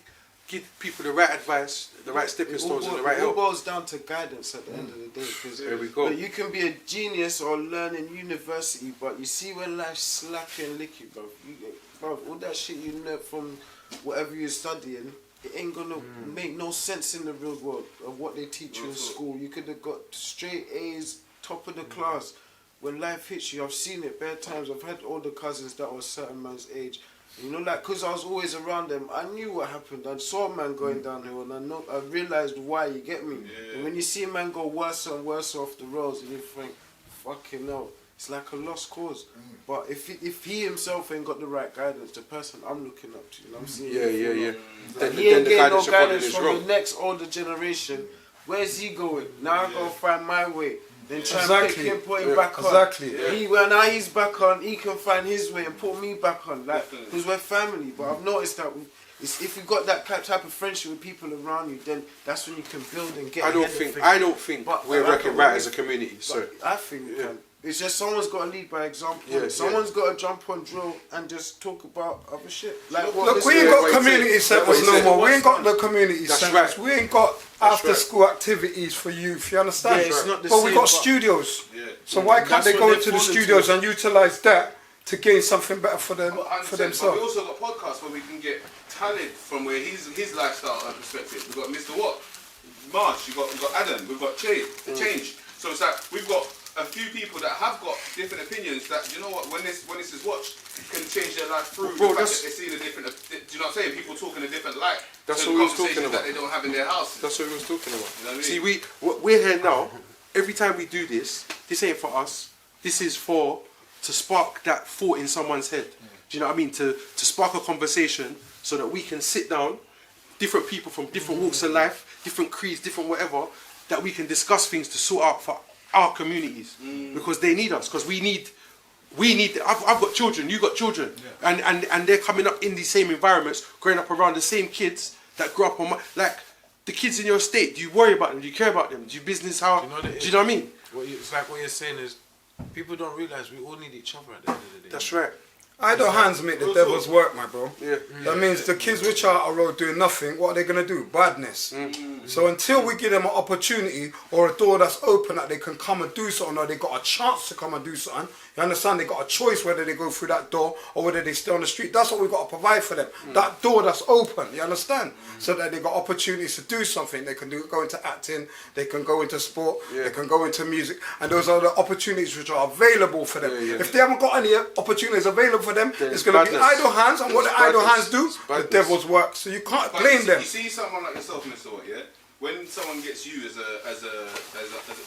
give people the right advice, the right stepping stones and the right
It all
help.
boils down to guidance at the end of the day. Because
There we go.
you can be a genius or learn in university, but you see when life slap you and lick you, bro. Bro, all that shit you know from whatever you're studying, it ain't gonna make no sense in the real world of what they teach you in school. You could have got straight A's, top of the class. When life hits you, I've seen it bare times. I've had older cousins that were a certain man's age. You know, like, because I was always around them, I knew what happened. I saw a man going downhill and I realised why, you get me? And when you see a man go worse and worse off the roads and you think, fucking hell, it's like a lost cause. But if he himself ain't got the right guidance, the person I'm looking up to, you know what I'm saying?
Yeah.
Then
Then
he ain't
the
getting no
guidance you're following
guidance
is
from
wrong.
the next older generation. Where's he going? Now I gotta find my way. then try
Exactly.
and put him back on.
Exactly.
Now he's back on, he can find his way and put me back on. Like, because we're family. But I've noticed that if you got that type of friendship with people around you, then that's when you can build and get.
I don't think we're working right as a community. So
I think it's just someone's got to lead by example.
Yeah,
Someone's got to jump on drill and just talk about other shit. Like
Look, we ain't got community centres no more. We ain't got the community
That's
centres.
right.
We ain't got after school activities for youth. You understand?
Yeah, it's not the
but we
same,
got
but-
studios.
Yeah.
So why can't
That's
they
what
go
they're
into the
falling
studios
to.
and utilise that to gain something better for them
But
for
100%, but we
themselves?
also got podcasts where we can get talent from where his lifestyle and perspective. We've got Mr. Watt, Marsh, we've got Adam, we've got Change. So it's like we've got a few people that have got different opinions that, you know what, when this is watched, can change their life through
Bro,
the fact that they're seeing a different, do you know what I'm saying? People talk in a different light.
That's
to
what
the
we was talking
conversations
about.
that they don't have in their house.
that's what we was talking about.
You know what I mean?
See, we're here now. Every time we do this ain't for us. This is to spark that thought in someone's head. Do you know what I mean? To spark a conversation so that we can sit down, different people from different walks of life, different creeds, different whatever, that we can discuss things to sort out for our communities because they need us. Because we need. I've got children. You got children, and they're coming up in these same environments, growing up around the same kids that grew up on like the kids in your state. Do you worry about them? Do you care about them? Do you business how?
Do you know what it
do you know what I mean?
It's like what you're saying is, people don't realise we all need each other at the end of the day.
That's right.
Idle hands make the devil's work, my bro.
Yeah.
That means the kids which are out on the road doing nothing, what are they going to do? Badness. So until we give them an opportunity or a door that's open that they can come and do something, or they got a chance to come and do something, you understand? They got a choice whether they go through that door or whether they stay on the street. That's what we got to provide for them. That door that's open, you understand? So that they got opportunities to do something. They can go into acting, they can go into sport, they can go into music, and those are the opportunities which are available for them. If they haven't got any opportunities available for them,
Then
it's
it's
going to be
badness.
idle hands, and what the
It's
idle
badness.
hands do,
It's
the
badness.
devil's work. So you can't
But
blame them.
You see someone like yourself, Mr. Watt, yeah? When someone gets you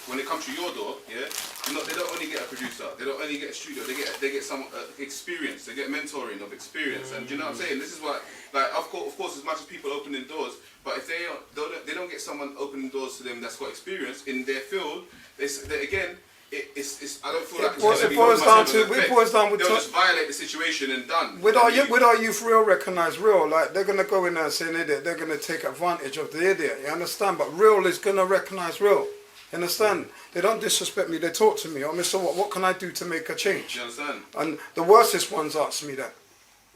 when it comes to your door, yeah, they don't only get a producer, they don't only get a studio, they get some experience, they get mentoring of experience, and do you know what I'm saying? This is why, like, of course, as much as people opening doors, but if they don't get someone opening doors to them that's got experience in their field, again. I don't feel like it's going to be
boils
much
down
of
to-
an
it
effect.
boils down with
They'll
to-
just violate the situation and done.
With our youth real recognise real, like they're gonna go in there and say an idiot, they're gonna take advantage of the idiot, you understand? But real is gonna recognise real. You understand? They don't disrespect me, they talk to me, oh Mr. What can I do to make a change?
Do you understand?
And the worstest ones ask me that.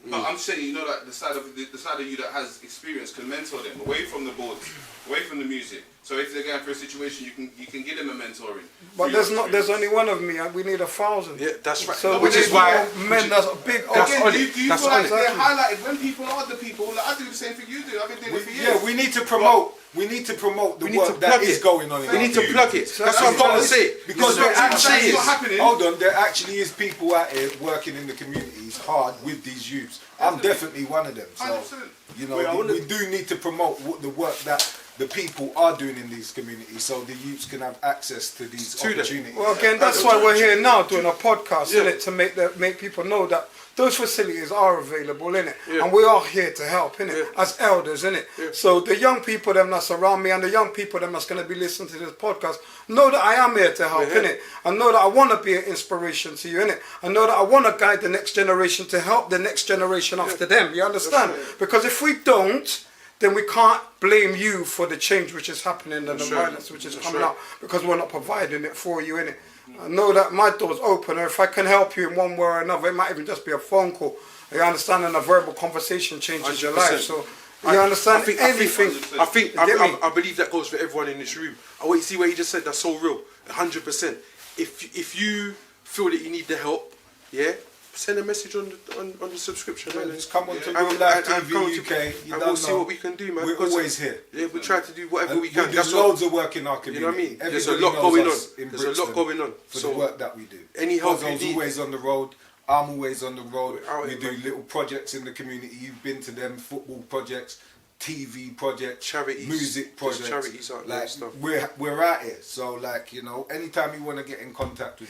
But I'm saying, you know, like the side of you that has experience can mentor them away from the boards, away from the music. So if they're going for a situation, you can give them a mentoring.
But there's only one of me, and we need 1,000.
Yeah, that's right.
So
which
we
is
need
why
more men that's a big
That's
Again,
on
do
it.
you
That's
feel
on
like
it.
they're highlighted when people are the people? Like, I do the same thing you do. I've been doing it for years.
Yeah, we need to promote. We need to promote the
We need to
work that
plug
is
it.
going on. In
we
our
need to
community.
plug it. That's what I'm trying to say.
Because
This is
there
what I'm
actually
saying.
is,
not happening.
hold on, there actually is people out here working in the communities hard with these youths. I'm definitely one of them. So,
100%.
you know, we do need to promote the work that the people are doing in these communities so the youths can have access to these
To them.
opportunities.
Well, again, that's why we're here now doing a podcast,
Yeah.
innit, to make people know that those facilities are available, innit,
Yeah.
and we are here to help, innit,
Yeah.
as elders, innit.
Yeah.
So the young people them that's around me and the young people them that's going to be listening to this podcast know that I am here to help,
Yeah.
innit, and know that I want to be an inspiration to you, innit, and know that I want to guide the next generation to help the next generation after them. You understand?
right.
Because if we don't, then we can't blame you for the change which is happening and the
right.
violence which is
That's
coming
right.
out, because we're not providing it for you, innit. I know that my door's open, or if I can help you in one way or another, it might even just be a phone call. You understand? And a verbal conversation changes your
100%.
life. So you understand? Anything.
I
Get me?
believe that goes for everyone in this room. You see what he just said? That's so real. 100%. If you feel that you need the help, yeah, send a message on the subscription.
Yeah,
man.
just come on to
And-
Real Life
and
TV
come to-
UK. You
and
don't
we'll see
know.
what we can do, man.
We're
because-
always here.
Yeah, we try to do whatever
And
we can.
do
That's
loads
what,
of work in our
you
community.
know what I mean. There's a
Everybody
lot going
knows
on.
us in
There's a lot
Brixton
going on.
for
So
the work that we do.
any help you
Ozzo's
need-
always on the road. I'm always on the road.
We're out
We
here,
do
man.
little projects in the community. You've been to them, football projects, TV projects,
Charities.
music
There's
projects.
charities out there
like
and stuff.
we're out here. So like, you know, anytime you want to get in contact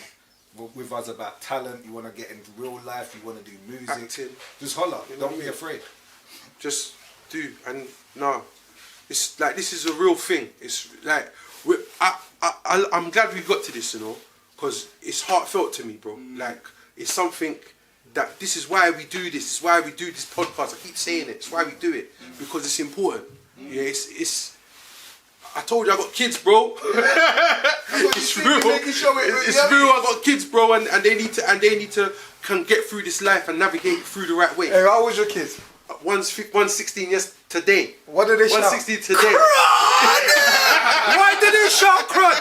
with us about talent, you want to get into real life, you want to do music,
Acting.
just holler.
You know
Don't
what I
be
mean?
afraid.
just do. And no, it's like, this is a real thing. It's like I'm glad we got to this, you know, because it's heartfelt to me, bro. Like, it's something that this is why we do this. This is why we do this podcast. I keep saying it. It's why we do it, because it's important. Yeah, it's. I told you I got kids, bro. It's real. It's real. I got kids, bro, and they need to can get through this life and navigate through the right way.
Hey, how was your kids?
One's 16 years today.
What did they shout?
116 today.
Why did they shout crud?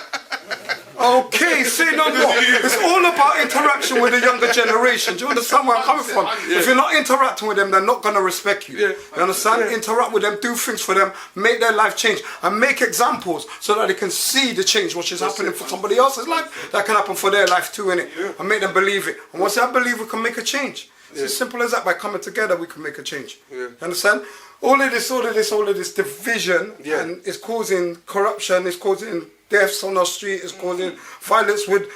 Okay, say no more. It's all about interaction with the younger generation. Do you understand where I'm coming from?
Yeah.
If you're not interacting with them, they're not going to respect you.
Yeah.
You understand?
Yeah.
Interact with them, do things for them, make their life change, and make examples so that they can see the change which is happening for somebody else's life. That can happen for their life too, innit?
Yeah.
And make them believe it. And once they believe, we can make a change. It's as simple as that. By coming together, we can make a change.
Yeah.
You understand? All of this division,
Yeah.
and it's causing corruption, it's causing deaths on our street, it's causing violence with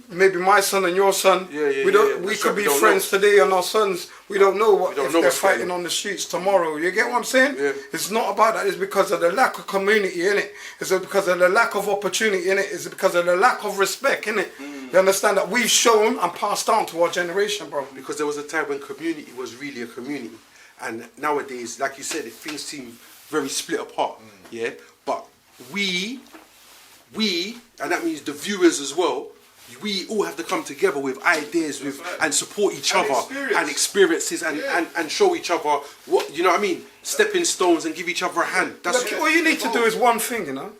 maybe my son and your son.
Yeah,
we don't.
yeah.
We
That's
could
right,
be
we don't
friends today, and our sons. We don't know what
don't
if
know
they're
what's going
fighting
on.
on the streets tomorrow. You get what I'm saying?
Yeah.
It's not about that. It's because of the lack of community in it. It's because of the lack of opportunity in it. It's because of the lack of respect in it. You understand that we've shown and passed down to our generation, bro.
Because there was a time when community was really a community, and nowadays, like you said, things seem very split apart. Yeah, but we, and that means the viewers as well. We all have to come together with ideas, and support each
And
other, and experiences, and show each other what, you know what I mean, stepping stones, and give each other a hand. That's
Look, all you need to do is one thing, you know.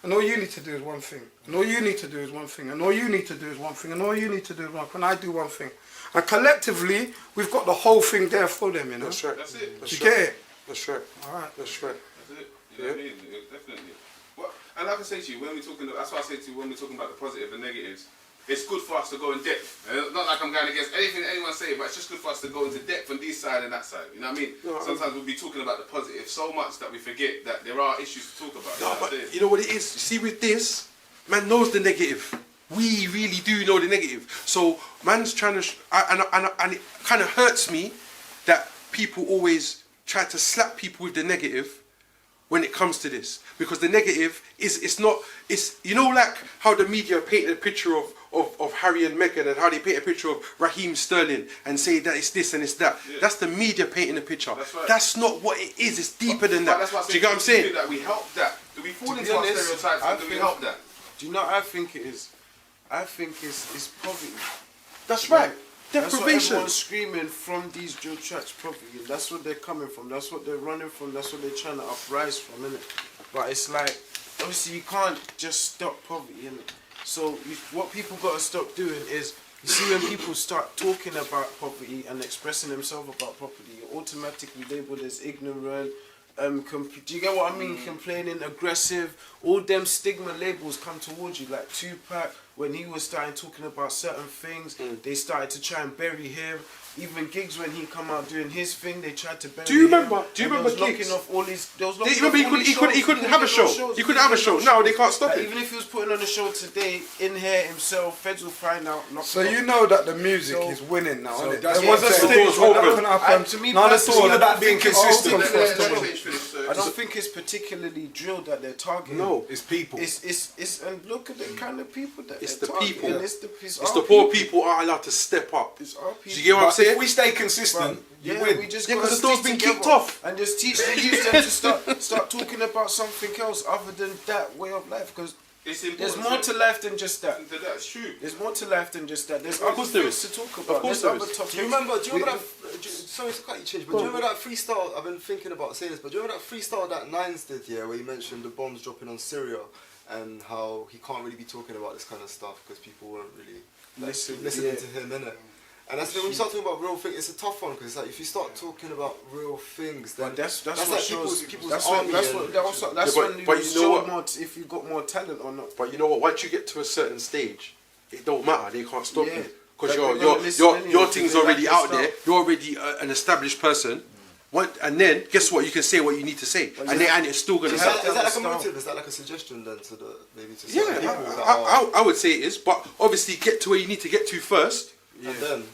And all you need to do is one thing. And all you need to do is one thing. And all you need to do is one thing. And all you need to do is one thing. And I do one thing. And collectively, we've got the whole thing there for them, you know.
That's right.
That's it.
That's
You get it?
That's right.
All right.
That's right.
That's it. You know what I mean? Definitely. Well, and like I say to you, when we're talking, that's why I say to you, when we're talking about the positive and negatives, it's good for us to go in depth. And not like I'm going against anything that anyone's saying, but it's just good for us to go into depth on this side and that side. You know what I mean?
No,
Sometimes we'll be talking about the positive so much that we forget that there are issues to talk about.
No,
You know what I'm
but
saying?
you know what it is? See, with this, man knows the negative. We really do know the negative. So, man's trying to, and it kind of hurts me that people always try to slap people with the negative when it comes to this. Because the negative it's not, you know, like how the media painted a picture of Harry and Meghan, and how they paint a picture of Raheem Sterling and say that it's this and it's that.
Yeah.
That's the media painting a picture.
That's right.
That's not what it is. It's deeper than
But
that.
that's why I
Do you get what I'm
do you
saying?
think that we help that? Do we fall
To
into
be
our
honest,
stereotypes
I
and do we
think-
help that?
Do you know what I think it is? I think it's poverty.
That's right.
That's what
Deprivation.
everyone's screaming from these drill tracks, poverty. That's what they're coming from. That's what they're running from. That's what they're trying to uprise from, innit? But it's like, obviously you can't just stop poverty, innit? So what people got to stop doing is, you see, when people start talking about poverty and expressing themselves about poverty, you're automatically labelled as ignorant. Do you get what I mean? Complaining, aggressive, all them stigma labels come towards you. Like Tupac, when he was starting talking about certain things, they started to try and bury him. Even Giggs, when he come out doing his thing, they tried to bury him.
Do you remember? Do you
And
remember
they was
Giggs?
knocking off all his. They was
Do you
knocking
remember
off all his shows.
he couldn't have a
get no
show.
shows.
He couldn't have a
get
show.
no
Now they
shows.
can't stop
Like,
him.
even if he was putting on a show today, in here himself, feds will find out. knock
So
him
you
off.
know that the music
So-
is winning now,
so
innit?
that's
There
what
was a
I'm saying.
stage
Doors
when that
open.
couldn't happen.
And to me
Now it's
personally,
all
about being consistent.
open for us to
Let
win.
me finish,
I don't think it's particularly drill that they're targeting.
No.
It's people.
It's and look at the kind of people that
It's
they're
the
targeting.
people.
It's
It's
our
the poor people aren't allowed to step up.
It's our
Do
people.
you get what I'm
But
saying?
if we stay consistent, you
Yeah,
win.
we just
Yeah,
gotta
'cause the door's
stick
been kicked
together
off.
and just teach the youth them to start talking about something else other than that way of life. Because
It's
there's
important.
more to life than just that.
That's true.
There's more to life than just that. There's
Of
other
course there
things
is.
to talk about.
Of course
There's
there
other
is.
topics.
Do you remember that? Sorry to cut you, change, but do you remember that freestyle? I've been thinking about saying this, but do you remember that freestyle that Nines did, yeah, where he mentioned the bombs dropping on Syria and how he can't really be talking about this kind of stuff because people weren't really listening to him, innit? And that's when you start talking about real things, it's a tough one because like if you start talking about real things, then
But that's what
like
shows.
people's
That's
army
when
and-
that's
Yeah,
when you
but you know
show
what?
more if you got more talent or not.
But you know what? Once you get to a certain stage, it don't matter. They can't stop
Yeah.
you because
Like, they're gonna listen anyway,
your
'cause
thing's
they like
already
your
out
stuff.
there. You're already an established person. And then guess what? You can say what you need to say, and it's still gonna
Is
happen.
that like a
style.
motive? Is that like a suggestion then to the maybe to
Yeah,
certain people that are,
I would say it is. But obviously, get to where you need to get to first.
and then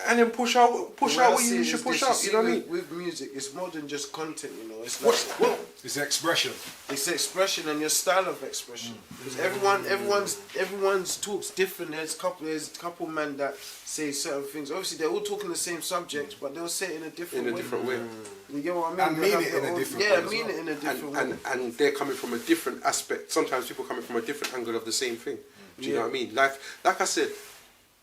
and then push out
The way
what
I see
you
it
should
is
push
this,
out. You know what I mean?
With music, it's more than just content, you know. It's like
It's expression.
it's expression and your style of expression. Because everyone's talks different. There's a couple men that say certain things. Obviously, they're all talking the same subject, but they'll say it in a different way. You get what I mean?
And
They
mean
have
it in
their
a
own-
different way
Yeah,
as
mean
well.
it in a different way.
And they're coming from a different aspect. Sometimes people coming from a different angle of the same thing. Do you know what I mean? Like I said,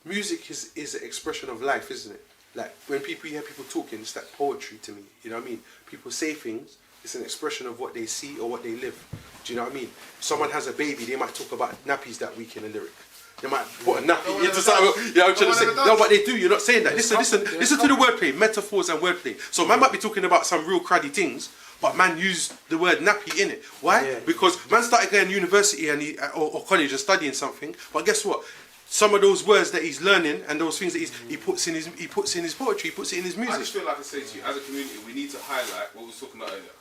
music is an expression of life, isn't it? Like when you hear people talking, it's like poetry to me. You know what I mean? People say things. It's an expression of what they see or what they live. Do you know what I mean? If someone has a baby, they might talk about nappies that week in a lyric. They might put a nappy into something. You know what I'm trying to say? No, but they do. You're not saying that. Listen to the wordplay, metaphors and wordplay. So man might be talking about some real cruddy things, but man used the word nappy in it. Why?
Yeah.
Because man started going to university and or college and studying something. But guess what? Some of those words that he's learning and those things that he puts in his poetry, he puts it in his
I
music.
just feel like I say to you, as a community, we need to highlight what we was talking about earlier.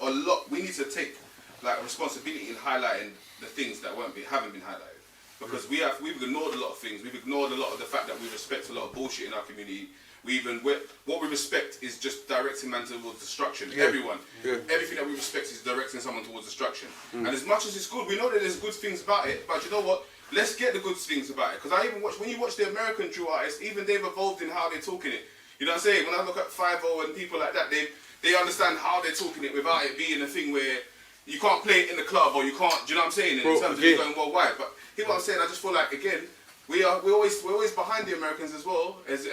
A lot. We need to take like responsibility in highlighting the things that haven't been highlighted. Because we've ignored a lot of things. We've ignored a lot of the fact that we respect a lot of bullshit in our community. What we respect is just directing man towards destruction.
Yeah.
Everyone.
Yeah.
Everything that we respect is directing someone towards destruction. And as much as it's good, we know that there's good things about it. But you know what? Let's get the good things about it. Because I even when you watch the American drill artists, even they've evolved in how they're talking it. You know what I'm saying? When I look at 5-0 and people like that, they understand how they're talking it without it being a thing where you can't play it in the club or you can't. Do you know what I'm saying? In terms of it going worldwide. But hear what I'm saying? I just feel like again, we're always behind the Americans as well as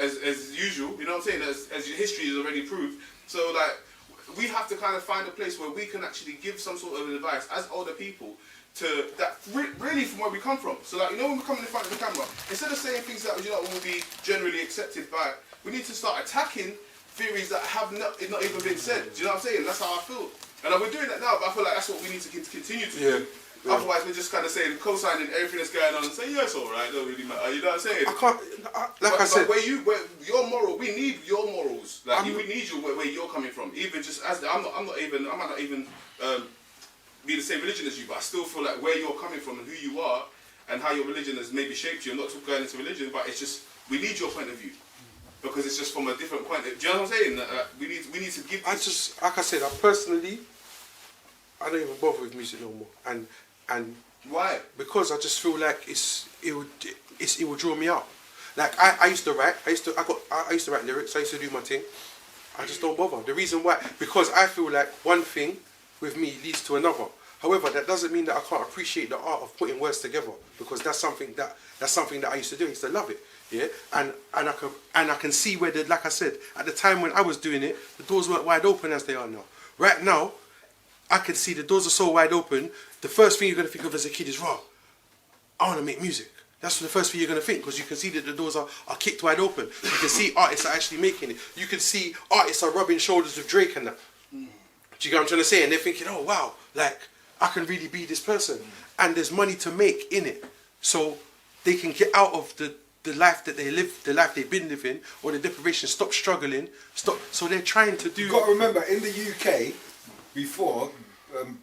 usual. You know what I'm saying? As your history has already proved. So like we have to kind of find a place where we can actually give some sort of advice as older people to that really from where we come from. So like when we're coming in front of the camera, instead of saying things that will be generally accepted by, we need to start attacking theories that have not even been said. Do you know what I'm saying? That's how I feel. And we're doing that now, but I feel like that's what we need to continue to do. Yeah. Otherwise, we're just kind of saying, co-signing everything that's going on and say, yeah, it's all right, don't really matter. You know what I'm saying?
I said,
where your moral, we need your morals. Like we need you where you're coming from. Even just as I might not even be the same religion as you, but I still feel like where you're coming from and who you are and how your religion has maybe shaped you. I'm not going into religion, but it's just we need your point of view because it's just from a different point. Do you know what I'm saying? We need to give.
Like I said, I don't even bother with music no more, and
why?
Because I just feel like it would draw me out. Like I used to write. I used to write lyrics. I used to do my thing. I just don't bother. The reason why, because I feel like one thing with me leads to another. However, that doesn't mean that I can't appreciate the art of putting words together, because that's something that I used to do. I used to love it, yeah. And I can see where like I said, at the time when I was doing it, the doors weren't wide open as they are now. Right now, I can see the doors are so wide open. The first thing you're gonna think of as a kid is, "Raw, I want to make music." That's the first thing you're going to think, because you can see that the doors are kicked wide open. You can see artists are actually making it. You can see artists are rubbing shoulders with Drake and that. Do you get what I'm trying to say? And they're thinking, oh wow, like I can really be this person. And there's money to make in it. So they can get out of the life that they live, the life they've been living, or the deprivation, stop struggling, stop. So they're trying to do...
You've got to remember, in the UK, before...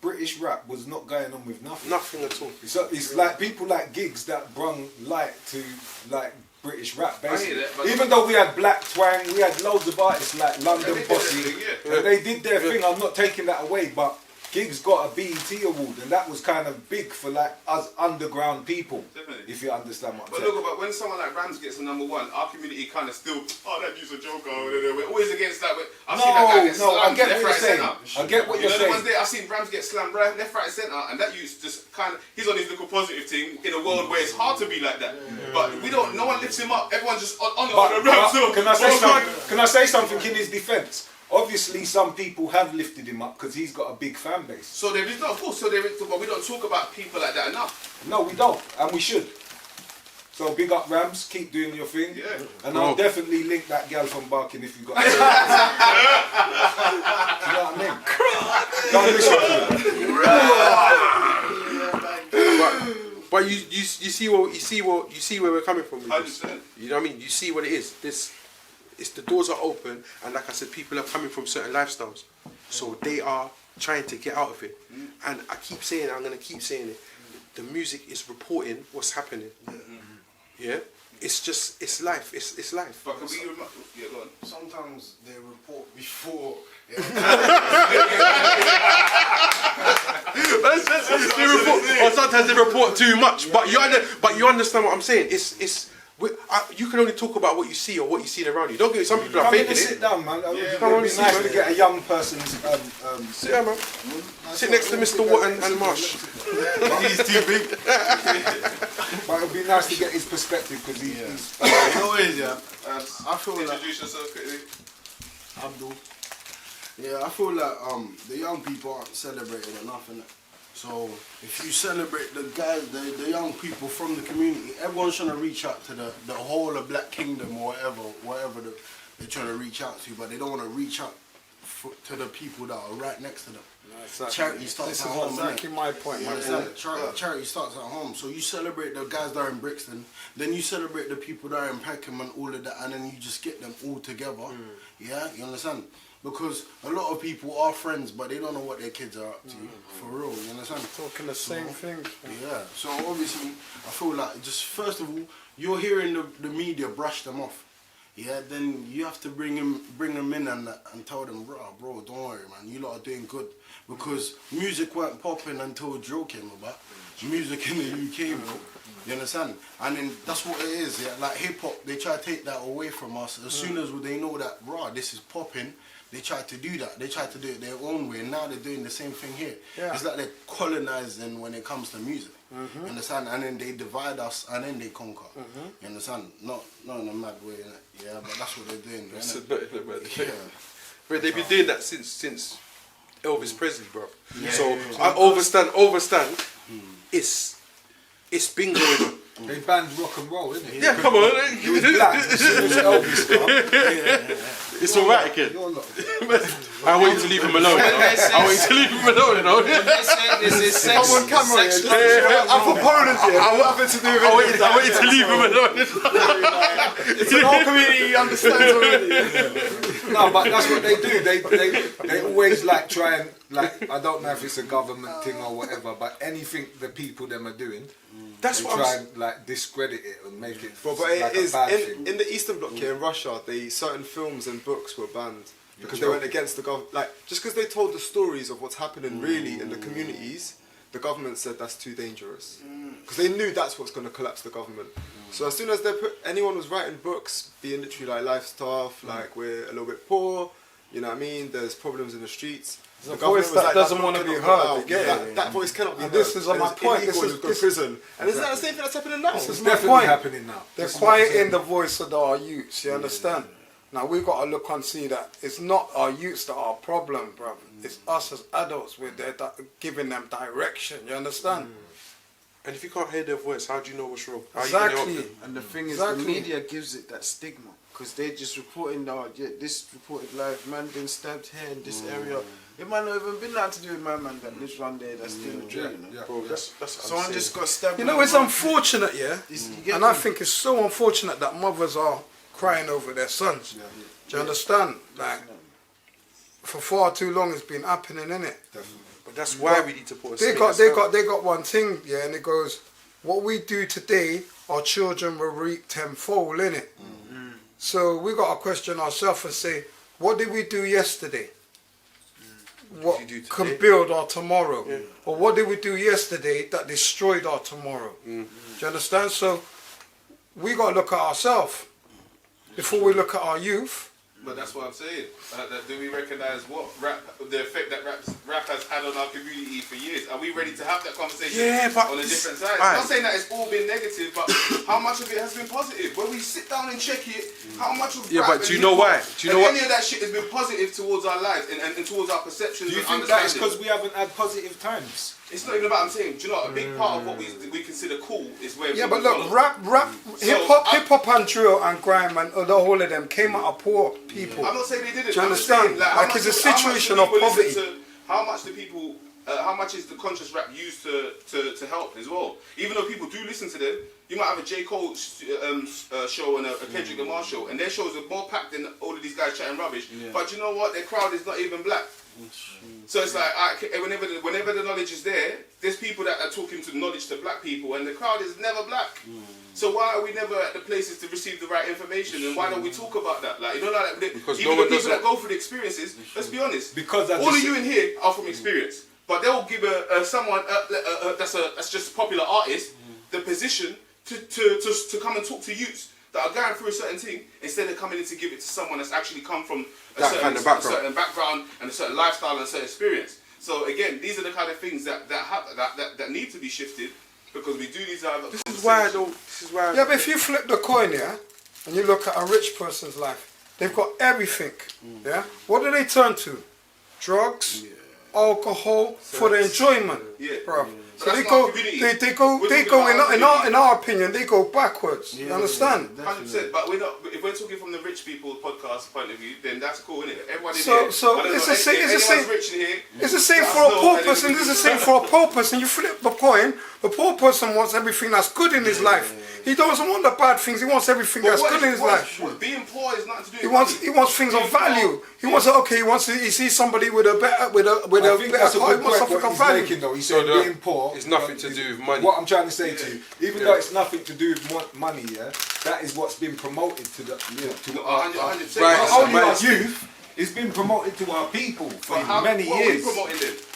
British rap was not going on with nothing.
Nothing at all.
So it's like people like Gigs that brung light to like British rap, basically. Even though we had Black Twang, we had loads of artists like London Posse, and they did their thing. I'm not taking that away, but Gigs got a BET award, and that was kind of big for like us underground people. Definitely. If you understand what I'm saying.
But look, when someone like Rams gets the #1, our community kind of still, that dude's a joker. We're always against that. I've seen that guy get slammed left, right, centre.
I get what you're saying.
I've seen Rams get slammed left, right, centre, and that dude's just kind of, he's on his little positive thing in a world where it's hard to be like that. But no one lifts him up. Everyone's just on the Rams.
Can I say something in his defence? Obviously, some people have lifted him up because he's got a big fan base.
So there is, no, of course, but we don't talk about people like that enough.
No, we don't, and we should. So big up Rams, keep doing your thing. Yeah. And I'll definitely link that girl from Barking if you got it. Do you know what I mean? Don't listen to
But you see where we're coming from.
100%.
You know what I mean? You see what it is. It's the doors are open, and like I said, people are coming from certain lifestyles, so they are trying to get out of it. And I keep saying it, I'm gonna keep saying it. The music is reporting what's happening. Yeah. it's just, it's life. It's life.
But can we yeah, go on.
Sometimes they report before.
Or sometimes they report too much. But you understand what I'm saying? You can only talk about what you see or what you see around you. Don't get some people are faking it.
Sit down, man. It
Come on,
would be
sit,
nice
man.
to get a young person's.
Sit there, man. Sit next to Mr. Watt and Marsh.
He's too big.
But it would be nice to get his perspective because he's.
You know what it is, yeah? I feel like
Introduce yourself quickly.
Abdul. Yeah, I feel like the young people aren't celebrated enough, innit? So if you celebrate the guys, the young people from the community, everyone's trying to reach out to the whole of Black Kingdom or whatever they're trying to reach out to, but they don't want to reach out to the people that are right next to them.
Exactly.
Charity starts at home.
Exactly my point.
Charity starts at home. So you celebrate the guys that are in Brixton, then you celebrate the people that are in Peckham and all of that, and then you just get them all together. Yeah, you understand? Because a lot of people are friends, but they don't know what their kids are up to. For real, you understand?
Talking the same thing.
Yeah. So obviously, I feel like just first of all, you're hearing the media brush them off. Yeah, then you have to bring them in and tell them, bro, don't worry, man, you lot are doing good. Because music weren't popping until drill came about. Music in the UK, bro. You understand? And then that's what it is, yeah. Like hip hop, they try to take that away from us. As soon as they know that, this is popping, they try to do that. They try to do it their own way. And now they're doing the same thing here. Yeah. It's like they're colonizing when it comes to music. You understand? And then they divide us and then they conquer. You understand? Not in a mad way, innit? Yeah, but that's what they're doing.
Not in a mad way.
Yeah.
But they've been doing that since Elvis Presley, bro. So I overstand. It's been going on.
They banned rock and roll, isn't it?
Yeah, come on.
It was black. As soon as Elvis got,
It's alright again. I want you to leave him alone. I want you to leave him alone, you know.
This is sex.
I'm on camera. I'm from Poland here. Nothing to do with it.
I want you to leave him alone.
It's an whole community understands already. No, but that's what they do. They always try and I don't know if it's a government thing or whatever, but anything the people them are doing,
that's
they
what
try
I'm
and discredit it and make it
But
like
it is
a bad thing.
in the Eastern Bloc here in Russia, certain films and books were banned because they went against the government. Like just because they told the stories of what's happening really in the communities, the government said that's too dangerous because they knew that's what's going to collapse the government. So as soon as anyone was writing books, being literally like life stuff, like we're a little bit poor, you know what I mean? There's problems in the streets.
The voice that doesn't want to be heard.
That voice cannot be heard.
This is on my point. This is
go to prison. And isn't that the same thing that's happening now?
This is
It's
my
definitely
point.
happening now.
They're quieting the voice of our youths. You understand? Now we've got to look and see that it's not our youths that are a problem, brother. It's us as adults. We're there giving them direction. You understand?
And if you can't hear their voice, how do you know what's wrong? How
Exactly.
You gonna help them?
And the thing is,
Exactly.
the media gives it that stigma because they're just reporting, this reported live, man been stabbed here in this area. It might not even been nothing to do with my man that lives around there that's doing the drill, you know.
Bro, that's
Someone just got stabbed.
You know, it's unfortunate, yeah?
You get
And I
me?
think it's so unfortunate that mothers are crying over their sons. Do you understand? Like, for far too long it's been happening, innit?
But that's why we need to put a
They
stake
got one thing, yeah, and it goes, what we do today, our children will reap tenfold, innit? So we got to question ourselves and say, what did we do yesterday? What
you do
can
today?
build our tomorrow? Or what did we do yesterday that destroyed our tomorrow? Do you understand? So we got to look at ourselves before we look at our youth.
But that's what I'm saying. Do we recognise the effect that rap has had on our community for years? Are we ready to have that conversation
but
on a different side? I'm not saying that it's all been negative, but how much of it has been positive? When we sit down and check it, how much of rap
but do you
and
know why?
hip-hop
Do you know
and any of that shit has been positive towards our lives and towards our perceptions
Do you
and
think that is
understanding?
because we haven't had positive times?
It's not even about, I'm saying, do you know what, a big part of what we consider cool is where
Yeah,
people
but look,
follow.
hip hop and drill and grime and the whole of them came out of poor people.
I'm not saying they didn't.
Do you
I'm just
understand?
saying,
Like,
how
it's a
much- how much
situation
do
of
people
poverty.
listen to- how much do people? How much is the conscious rap used to help as well? Even though people do listen to them, you might have a J. Cole show and a Kendrick Lamar show, and their shows are more packed than all of these guys chatting rubbish. But you know what? Their crowd is not even black. So it's like, whenever the knowledge is there, there's people that are talking to knowledge to black people, and the crowd is never black. So why are we never at the places to receive the right information, and why don't we talk about that? Like, you know, like
Because
even
no
the
one
people that go through the experiences, let's be honest,
Because
all of you in here are from experience, but they'll give someone that's just a popular artist the position to come and talk to youths that are going through a certain thing, instead of coming in to give it to someone that's actually come from a certain background and a certain lifestyle and a certain experience. So again, these are the kind of things that need to be shifted, because we do need to have.
This is why I don't. This is why.
Yeah, but if you flip the coin, yeah, and you look at a rich person's life, they've got everything. Yeah. What do they turn to? Drugs, alcohol for the enjoyment, bro. So they go in our opinion, they go backwards. You understand?
100%. But we're not. If we're talking from the rich people podcast point of view, then that's cool, isn't it? Everyone in here.
So it's the same. It's the same.
Rich in here,
It's the same for a poor person. It's the same for a poor person. You flip the coin. The poor person wants everything that's good in his life. He doesn't want the bad things. He wants everything that's good in his life.
Being poor is nothing to do.
He wants things of value. He sees somebody with a better
that's a good point
something
what
of
he's
value.
making though. He's saying being poor.
It's nothing to do with money.
What I'm trying to say to you, even though it's nothing to do with money, yeah, that is what's been promoted to the to our,
100%.
not only our youth. It's been promoted to our people for many years.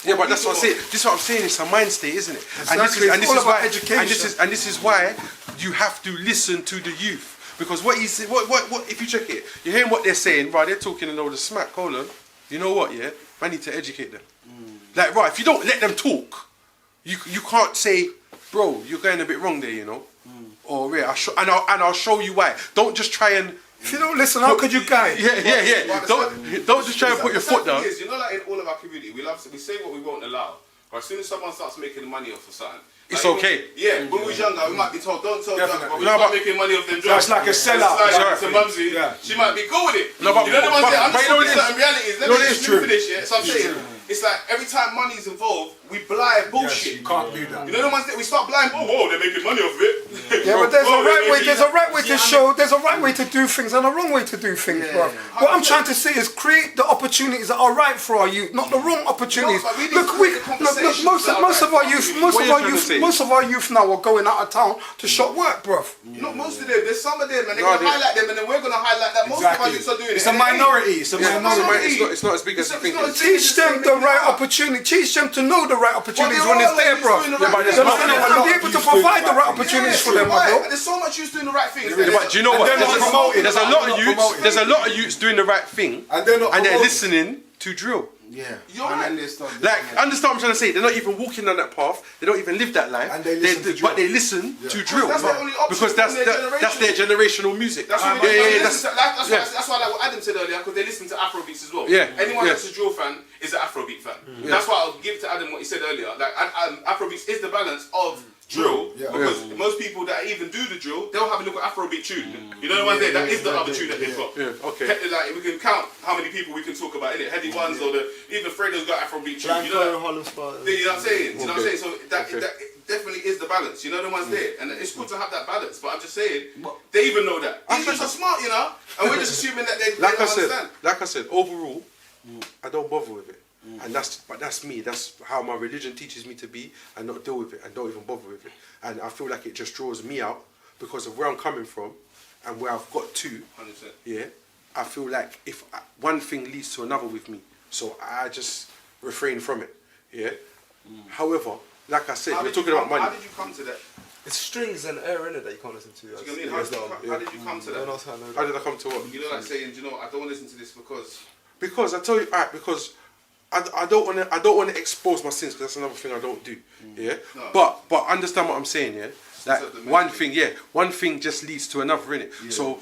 Yeah, but that's what I'm saying. This is what I'm saying. It's a mind state, isn't it?
Exactly.
And this
It's all
is why.
about education.
And this is why you have to listen to the youth, because what if you check it, you're hearing what they're saying. Right, they're talking and all the smack. Hold on. You know what? Yeah, I need to educate them. Like, right, if you don't let them talk, you can't say, bro, you're going a bit wrong there, you know. Or yeah, I'll show you why. Don't just try and.
If you don't listen, how could you guide?
Yeah. Don't just try and put your foot down.
You know, like in all of our community, we say what we won't allow. But as soon as someone starts making money off of something,
it's
like,
okay.
Yeah, when we was younger, we might be told, don't tell drugs, but we
No,
start
but
making money off them drugs.
That's like a sellout.
It's like to Mumsy, she might be cool with it.
No, but
you know the ones that I'm just
you know
talking certain realities. Let me just finish, yeah? So I'm saying, it's like every time money's involved, we blind bullshit.
You can't do that.
You know the ones that we start blind, whoa, they're making money off of it.
Yeah, but there's a right way. There's a right way to show. There's a right way to do things and a wrong way to do things, bro. What I'm trying to say is create the opportunities that are right for our youth, not the wrong opportunities. Look, most of our youth now are going out of town to shop work, bro.
Not most of them. There's some of them, and they're gonna highlight them, and then we're gonna highlight that. Most of our youths are doing it.
It's a minority. It's a minority.
It's not as big as you think.
Teach them the right opportunity. Teach them to know the right opportunities when it's there, bro. And be able to provide the right opportunities for them, bro.
There's so much youths doing the right thing.
But do you know what? There's a lot of youths doing the right thing, and they're listening to drill.
Yeah.
Like, understand what I'm trying to say? They're not even walking down that path. They don't even live that life.
And they listen to drill.
But they listen to drill.
That's their only option
because that's their generational music.
That's why like what Adam said earlier, because they listen to Afrobeats as well.
Yeah.
Anyone that's a drill fan is an Afrobeat fan. That's why I'll give to Adam what he said earlier. Like Afrobeats is the balance of drill, because most people that even do the drill, they'll have a look at Afrobeat tune. You know the ones there, that is the other tune that they've got.
Okay.
Like, we can count how many people we can talk about in it. Heady Ones or even Fredo's got Afrobeat tune. You know what I'm saying? You know what I'm saying? So that definitely is the balance. You know the ones there, and it's good to have that balance. But I'm just saying, they even know that. These youths are smart, you know, and we're just assuming that they don't understand.
Like I said, overall, I don't bother with it. And that's me. That's how my religion teaches me to be, and not deal with it, and don't even bother with it. And I feel like it just draws me out because of where I'm coming from and where I've got to.
100%.
Yeah, I feel like if one thing leads to another with me, so I just refrain from it. Yeah. However, like I said, we're talking about money.
How did you come to that?
It's strings and air in it that you can't listen to.
How did you come to that?
How did I come to what?
You know, like saying, you know, I don't want to listen to this because.
Because I tell you, because I don't want to expose my sins, because that's another thing I don't do. Yeah. No. But understand what I'm saying. Yeah. Like one thing just leads to another, innit? Yeah. So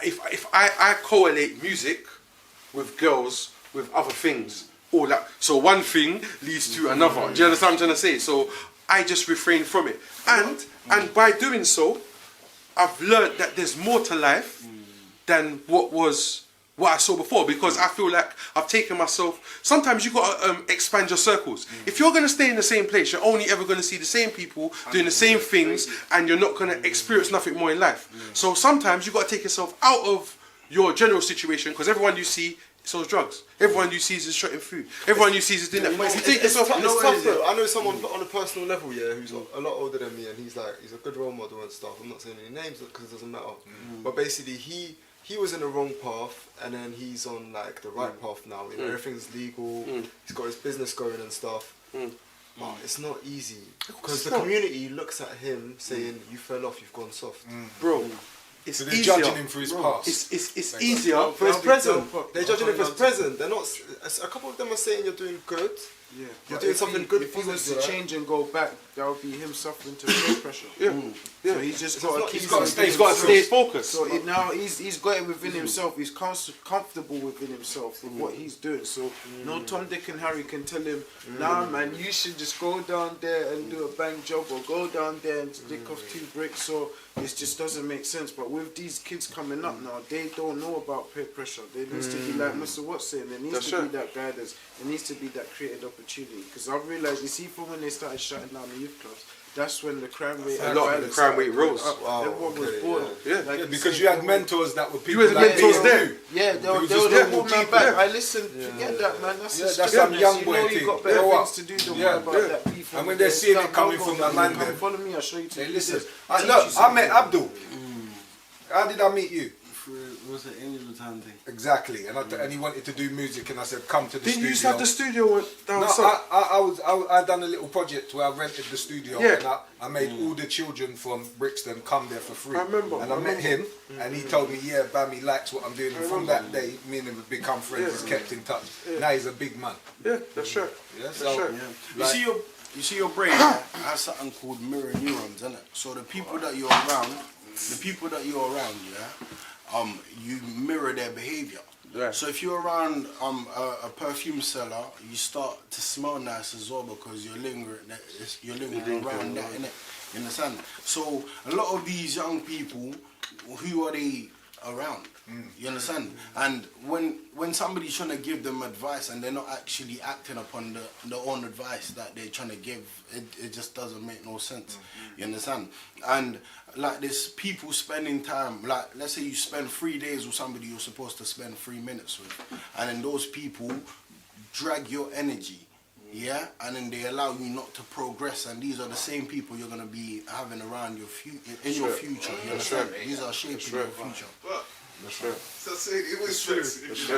if I correlate music with girls with other things, all that, so one thing leads to another. Do you understand what I'm trying to say? So I just refrain from it, and by doing so, I've learned that there's more to life than what I saw before, because I feel like I've taken myself. Sometimes you gotta expand your circles. If you're gonna stay in the same place, you're only ever gonna see the same people doing the same things, and you're not gonna experience nothing more in life. So sometimes you gotta take yourself out of your general situation, because everyone you see sells drugs. Everyone you see is shotting food. Everyone you see is doing that. But if you take yourself,
It's tough though. I know someone on a personal level, yeah, who's a lot older than me, and he's a good role model and stuff. I'm not saying any names because it doesn't matter. But basically, he was in the wrong path, and then he's on like the right path now. You know, everything's legal. He's got his business going and stuff. But it's not easy because the community looks at him saying, "You fell off. You've gone soft,
bro." It's
So they're
easier.
judging him for his past.
It's easier.
for his present." They're judging him for his present. They're not. A couple of them are saying you're doing good.
Yeah,
You're
but
doing
if
something
he,
good
If
for
he was
them,
to
right?
change and go back, that would be him suffering to peer pressure. So he's just got to
not
keep.
easy.
He's got to stay focused.
So now he's got it within himself. He's comfortable within himself with what he's doing. So no Tom, Dick, and Harry can tell him, "Nah, man, you should just go down there and do a bang job, or go down there and stick off 2 bricks." So it just doesn't make sense. But with these kids coming up now, they don't know about peer pressure. There needs to be like Mr. Watts saying, there needs to be that guidance. There needs to be that created opportunity. Because I've realised, you see, from when they started shutting down the youth clubs, that's when the crime rate
A lot of the crime rate rose.
Everyone was bored.
Yeah.
Like
Yeah,
you
because
say,
you had mentors that were people
had
like
mentors
me and
there.
you.
Yeah, they were
was
the
just
whole man
people.
back. I listen, forget that, man. That's
Yeah,
just
that's some young
you
boy
know
thing.
you got better
You know
things
what?
to do than
Yeah,
worry about
yeah.
that beef.
And when they're seeing it coming
Go
from
go
the man
come
them,
follow me, I'll show you to
They
do
listen.
this.
I,
Teach
look,
you
I met
something.
Abdul. How did I meet you?
Was it Angel Time thing?
Exactly, and he wanted to do music, and I said, "Come to the
Didn't
studio."
you used to have the studio down
No,
south?
I done a little project where I rented the studio,
Yeah.
and I made all the children from Brixton come there for free.
I remember,
And I met him, and he told me, "Yeah, Bam, he likes what I'm doing." And from that day, me and him have become friends. He's kept in touch. Now he's a big man.
Yeah, that's right.
Yeah,
That's
so
right.
like-
You see your brain has something called mirror neurons, innit? So the people that you're around, you mirror their behavior.
Right.
So if you're around a perfume seller, you start to smell nice as well because you're lingering around that, innit? You understand? So a lot of these young people, who are they around? You understand? And when somebody's trying to give them advice and they're not actually acting upon the own advice that they're trying to give, it just doesn't make no sense. You understand? And like this, people spending time, like let's say you spend 3 days with somebody you're supposed to spend 3 minutes with, and then those people drag your energy. Yeah, and then they allow you not to progress, and these are the same people you're gonna be having around your your future. You understand? These are shaping your future.
That's right.
So say it was true.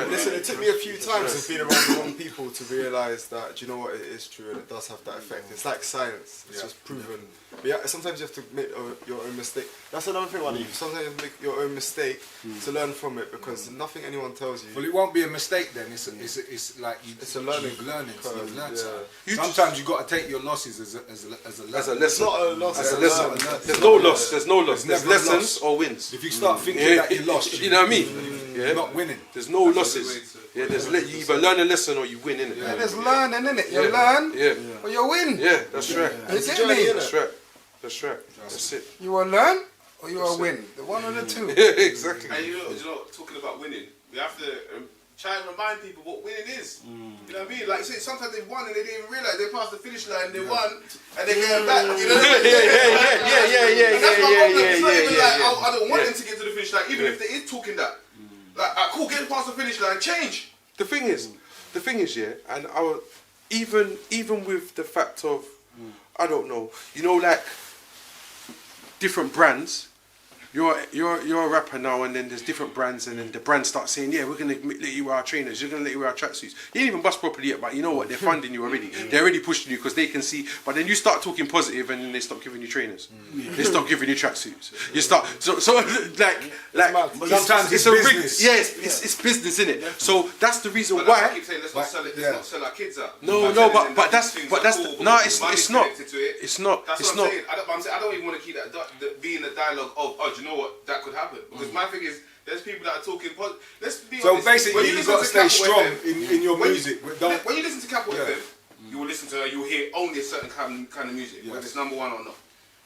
Listen, it took me a few times of being around the wrong people to realise that, do you know what, it is true and it does have that effect. It's like science, it's just proven. But yeah, sometimes you have to make your own mistake. That's another thing, Wally. Sometimes you have to make your own mistake to learn from it, because nothing anyone tells you.
Well, it won't be a mistake then. It's like
It's a learning
you've learned it.
curve,
You've learned
yeah.
something. Sometimes you've got to take your losses as a lesson.
As a
It's
lesson.
not a loss,
As a
it's
lesson.
learn.
There's no loss. There's no loss. There's
never a
lessons
loss.
or wins.
If you start thinking that you lost,
You know what I mean? Yeah.
you're not winning.
There's no losses. Yeah, you either learn a lesson or you win, innit?
Yeah, there's learning, innit? You
Yeah.
learn
Yeah.
or you win.
Yeah, that's right.
It's a
Get me?
journey, innit?
That's right. That's right. That's it.
You will learn or you will win. The one or the two.
Yeah, exactly.
And you know, talking about winning, we have to try and remind people what winning is. You know what I mean? Like, say, sometimes they won and they didn't even realise they passed the finish line, they won, and they're going back. You know what I mean? And that's my problem. It's not even like, I don't want them to get to the finish line, even if they is talking that. Like, cool, get past the finish line, change.
The thing is, yeah, and even with the fact of, I don't know, you know, like different brands. You're a rapper now, and then there's different brands, and then the brands start saying, yeah, we're gonna let you wear our trainers, you're gonna let you wear our tracksuits. You didn't even bust properly yet, but you know what? They're funding you already. They're already pushing you because they can see. But then you start talking positive, and then they stop giving you trainers. They stop giving you tracksuits. You start so like
Sometimes it's
a rig.
business.
Yeah, it's business, innit? So that's the reason
But that's why I
why.
keep saying, let's not sell it. Let's not sell our kids out.
No, but that's no, it's not. It's not.
That's
It's
what I'm
not.
saying. I'm saying I don't even want to keep that being a dialogue of, oh, do you know what, that could happen? Because my thing is, there's people that are talking. Let's be
So
honest.
basically,
When
you've
listen
got to
to
stay
Capital
strong
FM,
in your
when
music.
You,
Don't.
when you listen to Capital
Yeah.
FM, you will listen to, you will hear only a certain kind of music, whether it's number one or not.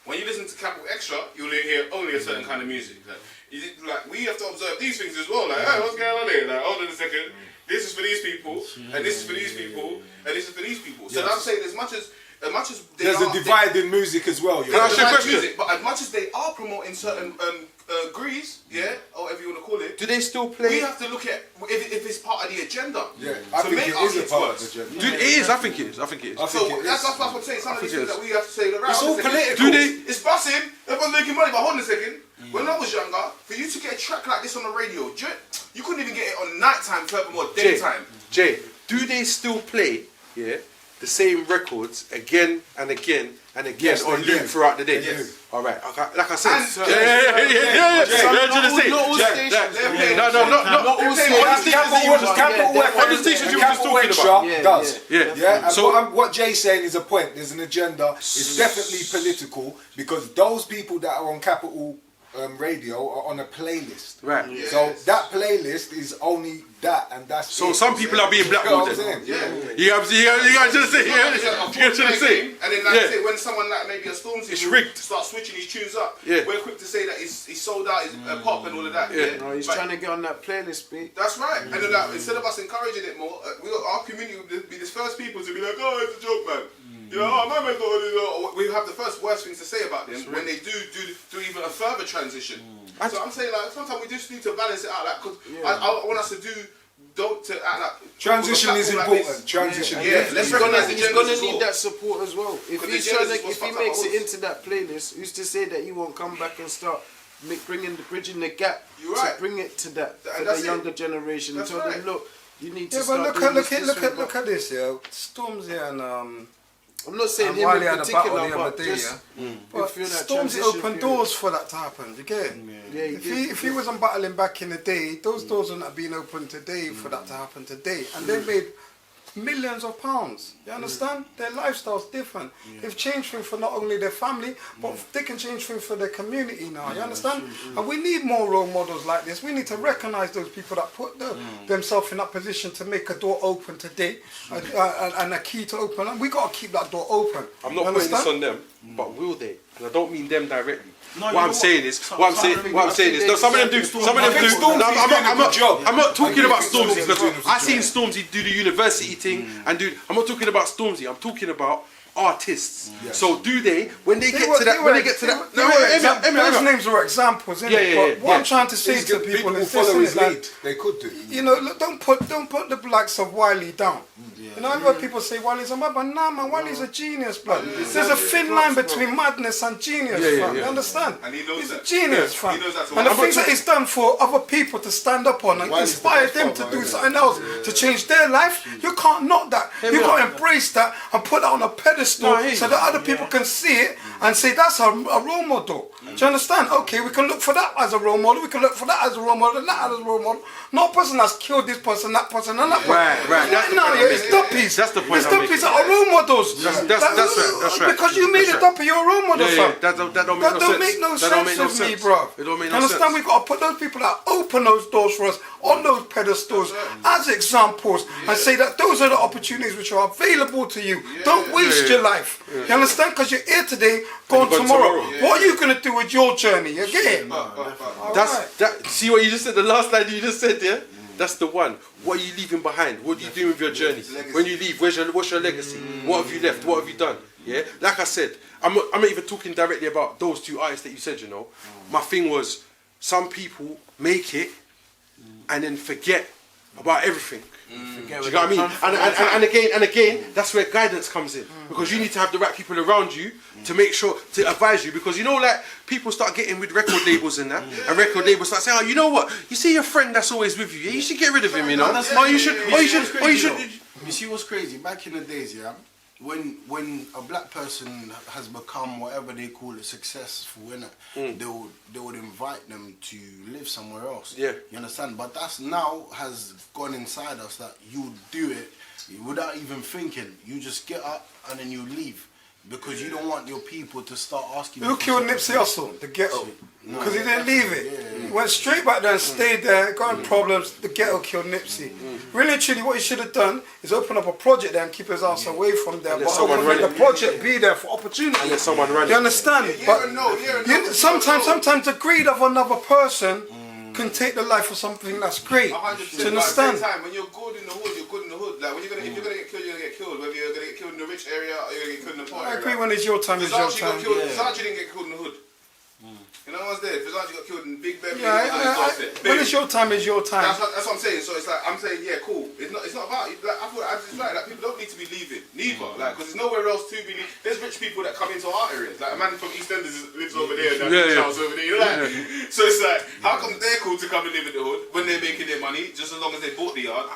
When you listen to Capital Extra, you'll hear only a certain kind of music. Like we have to observe these things as well. Like, hey, what's going on here? Like, hold on a second. This is for these people, and this is for these people, and this is for these people. So I'm saying, as much as as much as
There's a divide in music as well.
Can I ask you a question?
music, but as much as they are promoting certain grease, yeah, or whatever you want to call it,
Do they still play?
we have to look at if it's part of the agenda.
Yeah, I think it is a part of the agenda.
Dude, it is. I think it is. I think it is.
I think
So
it
that's
is.
what I'm saying. Some of these
think
things
it
that we have to say. Right,
It's all political.
Do they?
It's bussing. Everyone's making money. But hold on a second. When I was younger, for you to get a track like this on the radio, you couldn't even get it on nighttime, furthermore daytime.
Jay, do they still play? Yeah, the same records again and again and again
Yes,
on
they do.
loop throughout the day.
They do.
All right, okay, like I said.
And-
Yeah.
Not all stations.
No,
all
on the stations you were just talking about.
Does.
Yeah.
And
So-
what Jay's saying is a point. There's an agenda. It's definitely political because those people that are on Capital Radio are on a playlist.
Right.
Yes.
So that playlist is only that, and that's
So
it.
some people are being
You know what
blackballed
I'm
then.
saying?
You got to say. You got to say.
And then, like I say, when someone like maybe a Stormzy
It's
will
rigged.
start switching his tunes up,
Yeah.
we're quick to say that he's sold out, he's pop and all of that.
Yeah.
No, he's
But
trying to get on that playlist beat.
that's right. And then, like, instead of us encouraging it more, our community would be the first people to be like, oh, it's a joke, man. You know, oh, my man's not really, we have the first worst things to say about them when they do even a further transition. So I'm saying, like, sometimes we just need to balance it out, like, because I want us to don't to act like
Transition is
like
important.
this.
Transition.
Yeah,
is
let's
He's
recognise the
gonna
genders as
need
well.
that support as well. If
Because
he's
the
trying
genders
to,
is
if he
what's
makes it
fucked up
into that playlist, who's to say that he won't come back and start bridging the gap
You're
to
right.
bring it to that
And
for
that's
the
it.
younger generation?
That's
Tell them,
right.
look, you need to
Yeah,
start
but
doing
look
this way,
at this, yeah. Stormzy and
I'm not saying
and
him
Wiley
in
had a battle
particular,
the
but
other day,
just
But
if you're in that
Stormzy
transition
opened
period.
doors for that to happen. You get it?
Yeah, he did.
If he wasn't battling back in the day, those doors wouldn't have been open today for that to happen today. And they made millions of pounds. You understand? Their lifestyle's different. They've changed things for not only their family, but they can change things for their community now. You understand? And we need more role models like this. We need to recognise those people that put themselves in that position to make a door open today and a key to open. And we got to keep that door open.
I'm not
You
putting this
understand?
on them, but will they? And I don't mean them directly.
No,
what
you
I'm
know
saying is, what I'm saying is, no, some of them do. Some of them do.
Stormzy's
No,
doing a good job.
I'm not talking
I
about
think
Stormzy
Stormzy's doing a
because
good
I seen
job.
Stormzy do the university thing, and dude, I'm not talking about Stormzy. I'm talking about artists. So do they when they get to that? When they get to that? No,
those names were examples, innit?
Yeah.
But what I'm trying to say
These
to
good
people
will
is
follow
this,
his
innit, like,
lead. They could do.
you know, look, don't put the likes of Wiley down. You know, I've heard people say Wiley's a mad, but nah, man, Wiley's a genius, blood. There's a thin line between madness and genius, fam. You understand?
And he knows
He's a
that.
genius, fam.
He knows that.
And the things that he's done for other people to stand up on and
Wiley's
inspire
the
them
best
to
father,
do
innit?
something else, to change their life, you can't knock that. You got to embrace that and put that on a pedestal so that other people can see it and say that's a role model. Do you understand? Okay, we can look for that as a role model, we can look for that as a role model, and that as a role model. No person has killed this person, that person, and that person.
Right. That's the
Now,
point
yeah,
I'm
it's
making.
duppies.
That's the point
It's
I'm
duppies
making.
that are role models.
That's right. That's right.
Because you made
That's
a
right.
duppy your role model, fam.
That don't make
That
no
don't
sense.
make no
That don't make no
sense with me,
sense.
bro.
It don't make no
Understand?
sense.
We got to put those people that open those doors for us on those pedestals as examples and say that those are the opportunities which are available to you. Don't waste your life. You understand? Because you're here today, gone
gone
tomorrow.
tomorrow.
What are you going to do with your journey? You get it?
That. See what you just said. The last line you just said, yeah. That's the one. What are you leaving behind? What are you doing with your journey? When you leave, what's your legacy? What have you left? What have you done? Yeah. Like I said, I'm not even talking directly about those two artists that you said. You know, my thing was some people make it and then forget about everything. Do you know what I mean? And again, that's where guidance comes in, because you need to have the right people around you to make sure to advise you, because you know, like people start getting with record labels and that, and record labels start saying, oh, you know what? You see your friend that's always with you, yeah, you should get rid of him, you know? Or you should.
You see what's crazy? Back in the days, yeah, when a black person has become whatever they call it successful, innit, they would invite them to live somewhere else.
Yeah.
You understand? But that's now has gone inside us that you do it without even thinking. You just get up and then you leave. Because you don't want your people to start asking you.
Who killed Nipsey Hussle? The ghetto. Because he didn't leave it. He went straight back there and stayed there, got in problems. The ghetto killed Nipsey. Really and truly, what he should have done is open up a project there and keep his ass away from there.
And let
But
someone
let
run
the
it.
project be there for opportunity.
And let someone run
You
it.
understand? But sometimes the greed of another person can take the life of something that's great.
100%.
Do you
But at the same
understand?
time, when you're good in the hood, you're good in the hood. Like when if you're gonna get killed, you're gonna get killed. Whether you're gonna get killed in the rich area or you're gonna get killed in the poor
I
area.
agree when it's your time, it's your time.
Versace didn't get killed in the hood. You know what I was there? Versace got killed in Big Ben.
When it's your time, it's your time.
That's what I'm saying. So it's like I'm saying, yeah, cool. It's not about it. Like, I thought I just like people don't need to be leaving, neither. Like, because there's nowhere else to be. There's rich people that come into our areas. Like a man from EastEnders lives over there, and house over there. You know, like, so it's like, how come they're cool to come and live in the hood when they're making their money, just as long as they bought the yard?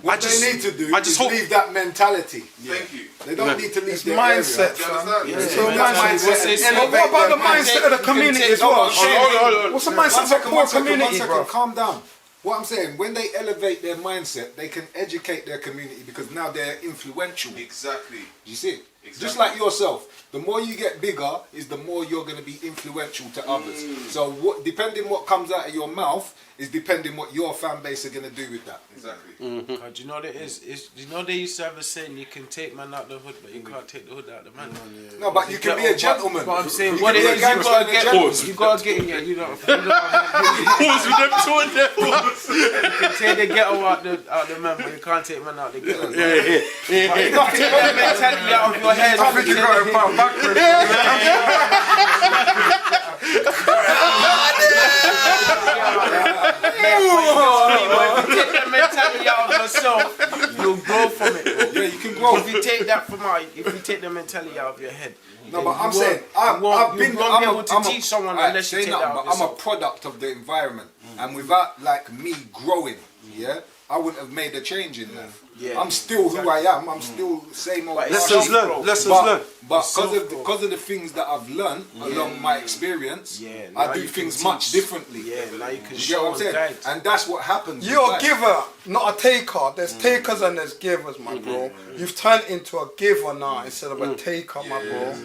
What they need to do is leave that mentality.
Thank you.
They don't need to leave their
mindset,
area.
fam. So what about the mindset of the community as well? What's the mindset of the poor community, bro?
Calm down. What I'm saying, when they elevate their mindset, they can educate their community because now they're influential.
Exactly.
You see?
Exactly.
Just like yourself. The more you get bigger, is the more you're going to be influential to others. So depending what comes out of your mouth is depending what your fan base are going to do with that.
Exactly.
Do you know what it is? You know they used to have a saying, you can take man out the hood, but you can't take the hood out the man.
No, but you can be a gentleman.
But I'm saying,
You
what
can
it
be a
is, you
gangster
gotta
and a
get,
gentleman.
you gotta get, yeah, you know.
Pause with them two in there.
You can take the ghetto out the man, but you can't take man out the ghetto.
Yeah.
But you gotta take that mentality out of your head.
I think you got it from backwards.
If you take that mentality out of yourself, you'll grow from it. Bro.
Yeah, you can grow.
If you take that from out, if you take the mentality out of your head.
No, but I'm
you
saying,
won't
I've
be
been
able to teach someone unless you take that out of
I'm a
yourself.
product of the environment, and without like me growing, I wouldn't have made a change in life.
Yeah.
I'm still who I am. I'm still same old.
But
Lessons learned. Lessons learned.
But because of the things that I've learned along my experience,
now
I do
you
things
can
much
teach.
differently.
Yeah, now you can
You get
show
what I'm
and
saying?
guide.
And that's what happens.
You're a
with life.
giver, not a taker. There's takers and there's givers, my bro. You've turned into a giver now instead of a taker, my bro.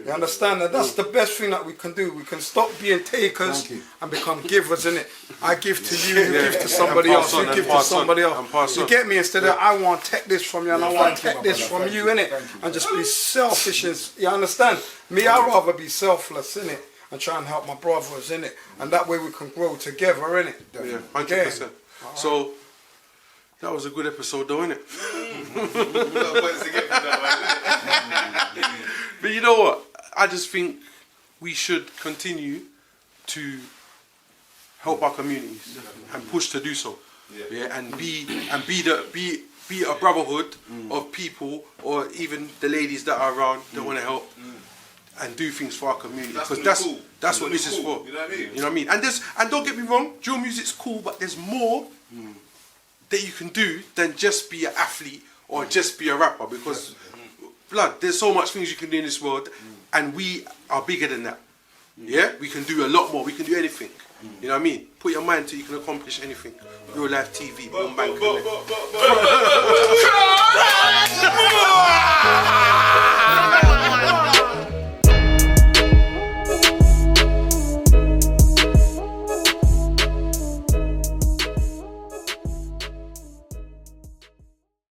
You understand? And that's the best thing that we can do. We can stop being takers and become givers, innit? I give to you, you give to somebody
And
else,
pass on,
you
and
give to
pass on,
somebody
and
else.
pass
You
on.
get me? Instead of I want to take this from you and I want to
Thank you,
take this
my
from
brother.
you,
Thank
innit?
you. Thank you.
And just be selfish, you understand? Me, I'd rather be selfless, innit? And try and help my brothers, innit? And that way we can grow together, innit?
Yeah, 100%. So that was a good episode, though, innit? But you know what? I just think we should continue to help our communities and push to do so. Yeah, and be a brotherhood of people, or even the ladies that are around that want to help and do things for our community, because that's what this is for.
You know what I mean?
You know what I mean? And don't get me wrong, drill music's cool, but there's more that you can do than just be an athlete or just be a rapper, because blood, there's so much things you can do in this world, and we are bigger than that. Yeah, we can do a lot more. We can do anything. You know what I mean? Put your mind to it, you can accomplish anything. Real life TV, boom bang.